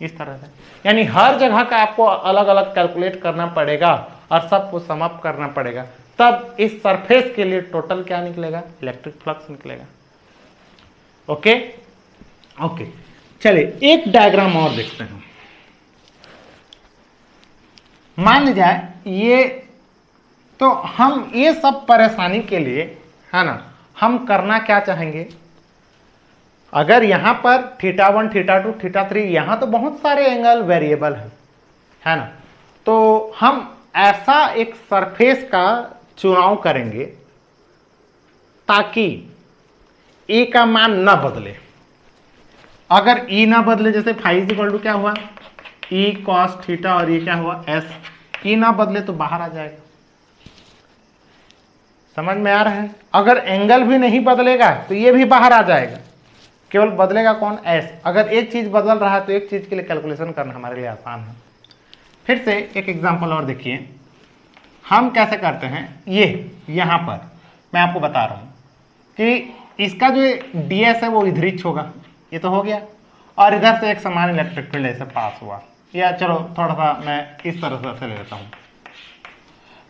इस तरह से। यानी हर जगह का आपको अलग अलग कैलकुलेट करना पड़ेगा और सबको सम अप करना पड़ेगा, तब इस सरफेस के लिए टोटल क्या निकलेगा, इलेक्ट्रिक फ्लक्स निकलेगा। ओके ओके, चलिए एक डायग्राम और देखते हैं। मान लीजिए ये, तो हम ये सब परेशानी के लिए, है ना, हम करना क्या चाहेंगे, अगर यहां पर θ1 θ2 θ3 यहां तो बहुत सारे एंगल वेरिएबल है ना, तो हम ऐसा एक सरफेस का चुनाव करेंगे ताकि ए का मान न बदले। अगर ई ना बदले, जैसे फाई इक्वल टू क्या हुआ ई कॉस थीटा और ये क्या हुआ एस, ई ना बदले तो बाहर आ जाएगा। समझ में आ रहा है? अगर एंगल भी नहीं बदलेगा तो ये भी बाहर आ जाएगा, केवल बदलेगा कौन, एस। अगर एक चीज बदल रहा है तो एक चीज के लिए कैलकुलेशन करना हमारे लिए आसान है। फिर से एक एग्जांपल और देखिए, हम कैसे करते हैं। ये यहां पर मैं आपको बता रहा हूं कि इसका जो ds है वो इधर ही होगा, ये तो हो गया, और इधर से एक समान इलेक्ट्रिक फील्ड ऐसे पास हुआ, या चलो थोड़ा सा मैं इस तरह से ले लेता हूं।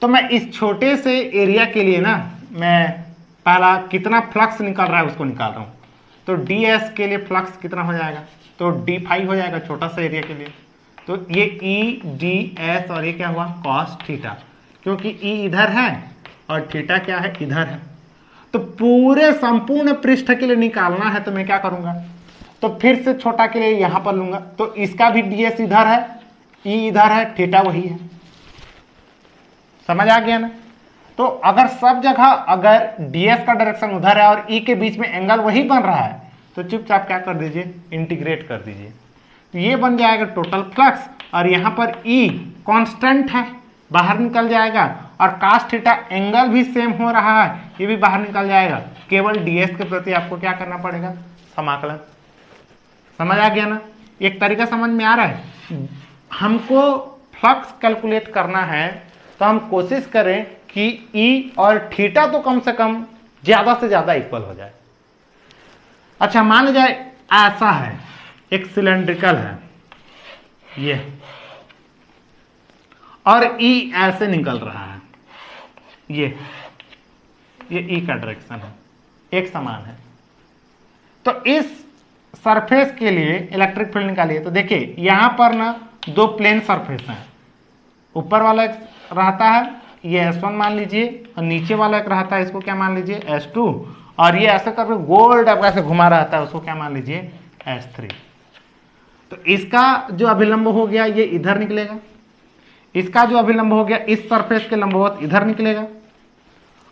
तो मैं इस छोटे से एरिया के लिए ना, मैं पहला कितना फ्लक्स निकल रहा है उसको निकाल रहा हूं। तो ds के लिए फ्लक्स कितना हो जाएगा, तो d फाई हो जाएगा छोटा सा एरिया के लिए। तो ये e ds और ये क्या हुआ cos थीटा, क्योंकि e इधर है और थीटा क्या है, इधर है। तो पूरे संपूर्ण पृष्ठ के लिए निकालना है तो मैं क्या करूंगा, तो फिर से छोटा के लिए यहां पर लूंगा। तो इसका भी ds इधर है, e इधर है, थीटा वही है। समझ आ गया ना? तो अगर सब जगह अगर ds का डायरेक्शन उधर है और e के बीच में एंगल वही बन रहा है, तो चुपचाप क्या कर दीजिए, इंटीग्रेट कर दीजिए। तो ये बन जाएगा टोटल फ्लक्स, और यहां पर e कांस्टेंट है, बाहर निकल जाएगा, और cos थीटा एंगल भी सेम हो रहा है, ये भी बाहर निकल जाएगा। केवल ds के प्रति आपको क्या करना पड़ेगा, समाकलन। समझ आ गया ना? एक तरीका समझ में आ रहा है? हमको फ्लक्स कैलकुलेट करना है तो हम कोशिश करें कि e और थीटा तो कम से कम ज्यादा से ज्यादा इक्वल हो जाए। अच्छा मान लीजिए ऐसा है, एक सिलेंड्रिकल है ये, और e ऐसे निकल रहा है, ये e का डायरेक्शन है, एक समान है। तो इस सरफेस के लिए इलेक्ट्रिक फील्ड निकालिए। तो देखिए यहां पर ना दो प्लेन सरफेस हैं, ऊपर वाला एक रहता है ये S1 मान लीजिए, और नीचे वाला एक रहता है, इसको क्या मान लीजिए S2, और ये ऐसे करके गोल टाइप ऐसे घुमा रहता है, उसको क्या मान लीजिए S3। तो इसका जो अभिलंब हो गया ये इधर निकलेगा, इसका जो अभिलंब हो गया इस सरफेस के लंबवत इधर निकलेगा,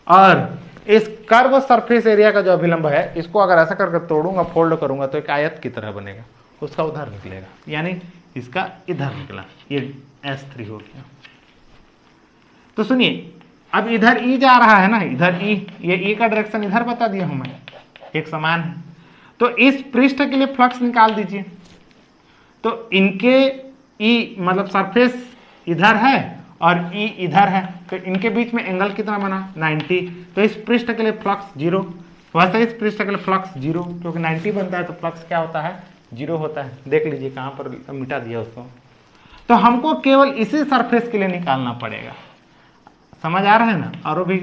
और इस कर्व सरफेस एरिया का जो अभिलंब है इसको अगर ऐसा करके तोड़ूंगा, फोल्ड करूंगा तो एक आयत की तरह बनेगा, उसका उधर निकलेगा, यानी इसका इधर निकला, ये S3 हो गया। तो सुनिए अब इधर E जा रहा है ना, इधर E, ये E का डायरेक्शन इधर बता दिया हूं मैं, एक समान है। तो इस पृष्ठ के लिए फ्लक्स निकाल दीजिए। तो इनके E मतलब सरफेस इधर है और E इधर है, तो इनके बीच में एंगल कितना बना 90। तो इस पृष्ठ के लिए फ्लक्स 0, वैसे इस पृष्ठ के लिए फ्लक्स 0, क्योंकि 90 बनता है तो फ्लक्स क्या होता है 0 होता है। देख लीजिए कहां पर मिटा दिया उसको। तो हमको केवल इसी सरफेस के लिए निकालना पड़ेगा। समझ आ रहा है ना? और वो भी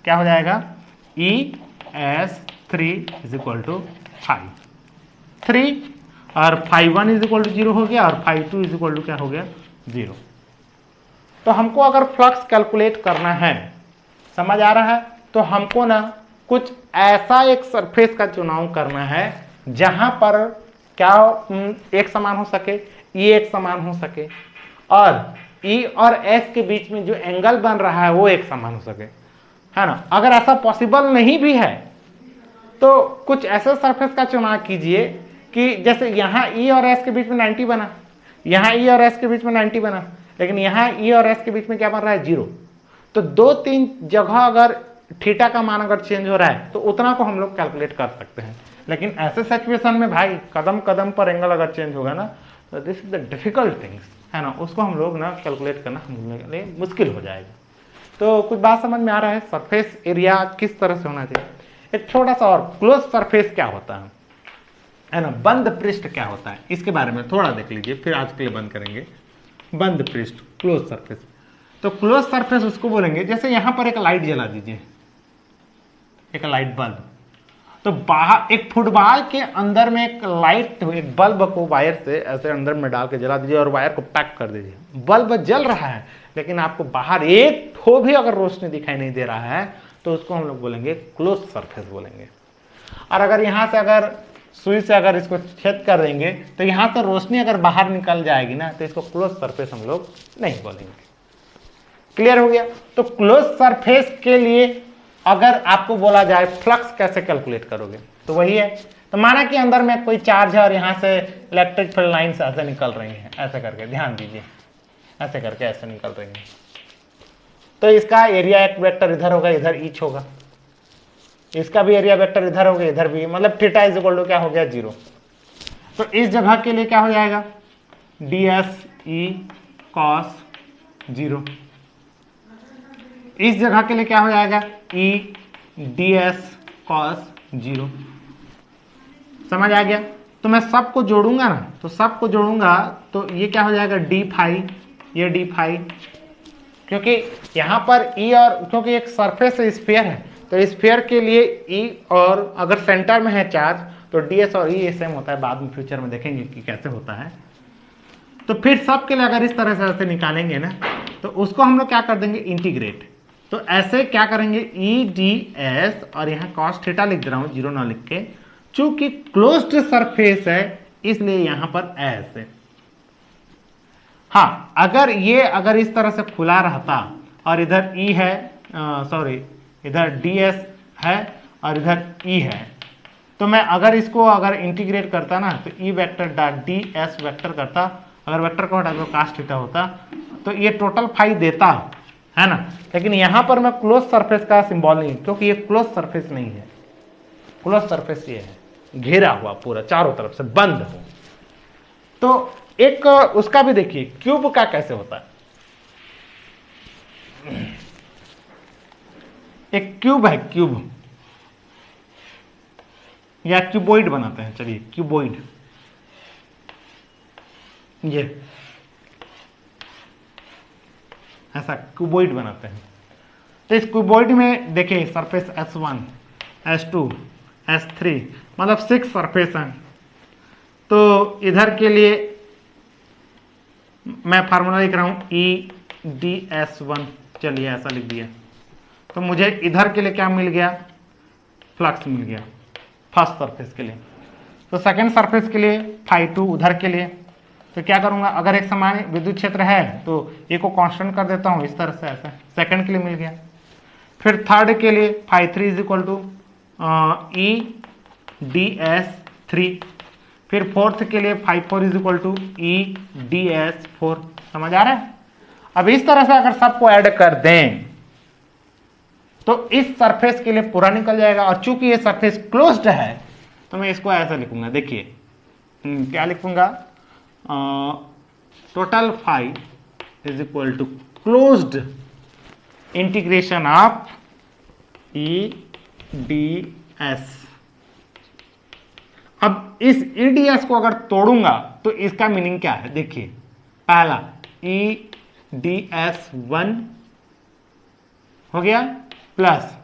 क्या हो जाएगा ES3 is equal to phi 3, और φ1 इज इक्वल टू 0 हो गया, और φ2 इज इक्वल टू क्या हो गया 0। तो हमको अगर फ्लक्स कैलकुलेट करना है, समझ आ रहा है, तो हमको ना कुछ ऐसा एक सरफेस का चुनाव करना है जहां पर क्या एक समान हो सके, ये एक समान हो सके, और E और S के बीच में जो एंगल बन रहा है वो एक समान हो सके, है ना। अगर ऐसा पॉसिबल नहीं भी है तो कुछ ऐसे सरफेस का चुनाव कीजिए कि जैसे यहाँ E और S के बीच में 90 बना, यहाँ E और S के बीच में 90 बना, लेकिन यहाँ E और S के बीच में क्या बन रहा है 0। तो 2-3 जगह अगर थीटा का मान अगर चेंज हो रहा है तो उतना को हम लोग कैलकुलेट कर सकते हैं। लेकिन ऐसे सिचुएशन में भाई कदम कदम पर एंगल अगर चेंज होगा ना, तो this is the difficult things, है ना, उसको हम लोग ना कैलकुलेट करना हमारे लिए मुश्किल हो जाएगा। तो कुछ बात समझ में आ रहा है सरफेस एरिया किस तरह से होना चाहिए। एक छोटा सा और, क्लोज सरफेस क्या होता है ना, बंद पृष्ठ क्या होता है, इसके बारे में थोड़ा देख लीजिए, फिर आज के लिए बंद करेंगे। बंद पृष्ठ, क्लोज सरफेस। तो क्लोज सरफेस उसको बोलेंगे, जैसे यहां पर एक लाइट जला दीजिए, एक लाइट बल्ब, तो बाहर एक फुटबॉल के अंदर में एक लाइट, एक बल्ब को वायर से ऐसे अंदर में डाल के जला दीजिए और वायर को पैक कर दीजिए। बल्ब जल रहा है लेकिन आपको बाहर एक ठो भी अगर रोशनी दिखाई नहीं दे रहा है तो उसको हम लोग बोलेंगे क्लोज सरफेस बोलेंगे। और अगर यहां से अगर सुई से अगर इसको छेद कर देंगे तो यहां से रोशनी अगर बाहर निकल जाएगी ना तो इसको क्लोज सरफेस हम लोग नहीं बोलेंगे। क्लियर हो गया। तो क्लोज सरफेस के लिए अगर आपको बोला जाए फ्लक्स कैसे कैलकुलेट करोगे तो वही है, तो माना कि अंदर में कोई चार्ज है और यहां से इलेक्ट्रिक फील्ड लाइन्स ऐसे निकल रही हैं, ऐसे करके ध्यान दीजिए, ऐसे करके ऐसे निकल रही हैं, तो इसका एरिया एक वेक्टर इधर होगा, इधर ईच होगा, इसका भी एरिया वेक्टर इधर होगा, इधर भी, मतलब थीटा इज इक्वल टू क्या हो गया 0। तो इस जगह के लिए क्या हो जाएगा ds e cos 0, इस जगह के लिए क्या हो जाएगा e ds cos 0। समझ आ गया। तो मैं सबको जोड़ूंगा ना, तो सबको जोड़ूंगा तो ये क्या हो जाएगा d फाई, ये d फाई, क्योंकि यहां पर e और क्योंकि एक सरफेस स्फीयर है तो स्फीयर के लिए e, और अगर सेंटर में है चार्ज तो ds और e सेम होता है, बाद में फ्यूचर में देखेंगे कि कैसे होता है। तो फिर सब के लिए अगर इस तरह से ऐसे निकालेंगे ना तो उसको हम लोग क्या कर देंगे इंटीग्रेट। तो ऐसे क्या करेंगे ई डी एस और यहाँ कॉस थीटा लिख दे रहा हूं 0 ना लिख के, चूंकि क्लोज्ड सरफेस है इसलिए यहां पर एस है। हाँ, अगर इस तरह से खुला रहता और इधर ई है, सॉरी इधर डी एस है और इधर ई है, तो मैं अगर इसको अगर इंटीग्रेट करता ना तो E vector dot D S vector करता, अगर वेक्टर को हटा दो कास्ट थीटा होता तो ये टोटल फाई देता है ना। लेकिन यहां पर मैं क्लोज सरफेस का सिंबल नहीं, क्योंकि ये क्लोज सरफेस नहीं है, क्लोज सरफेस ये है घेरा हुआ पूरा चारों तरफ से बंद हो। तो एक उसका भी देखिए क्यूब का कैसे होता है। एक क्यूब है, क्यूब या क्यूबॉइड बनाते हैं, चलिए क्यूबॉइड, ये ऐसा क्यूबॉइड बनाते हैं। तो इस क्यूबॉइड में देखिए सरफेस S1 S2 S3 मतलब 6 सरफेस हैं। तो इधर के लिए मैं फार्मूला लिख रहा हूं ई डी एस 1, चलिए ऐसा लिख दिया। तो मुझे इधर के लिए क्या मिल गया फ्लक्स मिल गया फर्स्ट सरफेस के लिए। तो सेकंड सरफेस के लिए फाई 2 उधर के लिए, तो क्या करूंगा अगर एक समान विद्युत क्षेत्र है तो ए को कांस्टेंट कर देता हूं इस तरह से, ऐसा सेकंड के लिए मिल गया। फिर थर्ड के लिए phi 3 is equal to E D S 3, फिर फोर्थ के लिए phi 4 is equal to E D S 4। समझ आ रहा है। अब इस तरह से अगर सबको ऐड कर दें तो इस सरफेस के लिए पूरा निकल जाएगा, और चूंकि ये सरफेस क्लोज्ड है तो मैं इसको ऐसा लिखूंगा, देखिए क्या लिखूंगा total phi is equal to closed integration of E D S. अब इस ई डी एस को अगर तोड़ूंगा तो इसका मीनिंग क्या है, देखिए पहला ई डी एस 1 हो गया प्लस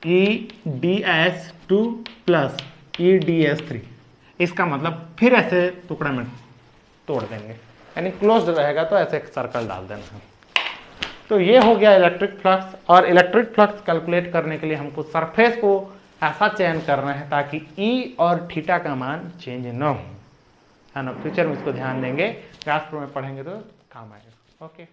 ई डी एस 2 प्लस ई डी एस 3। इसका मतलब फिर ऐसे टुकड़ा में तोड़ देंगे, यानी क्लोज्ड रहेगा तो ऐसे एक सर्कल डाल देना। तो ये हो गया इलेक्ट्रिक फ्लक्स। और इलेक्ट्रिक फ्लक्स कैलकुलेट करने के लिए हमको सरफेस को ऐसा चयन करना है ताकि ई और थीटा का मान चेंज न हो, है ना। फ्यूचर में इसको ध्यान देंगे, क्लास में पढ़ेंगे तो काम आएगा। ओके।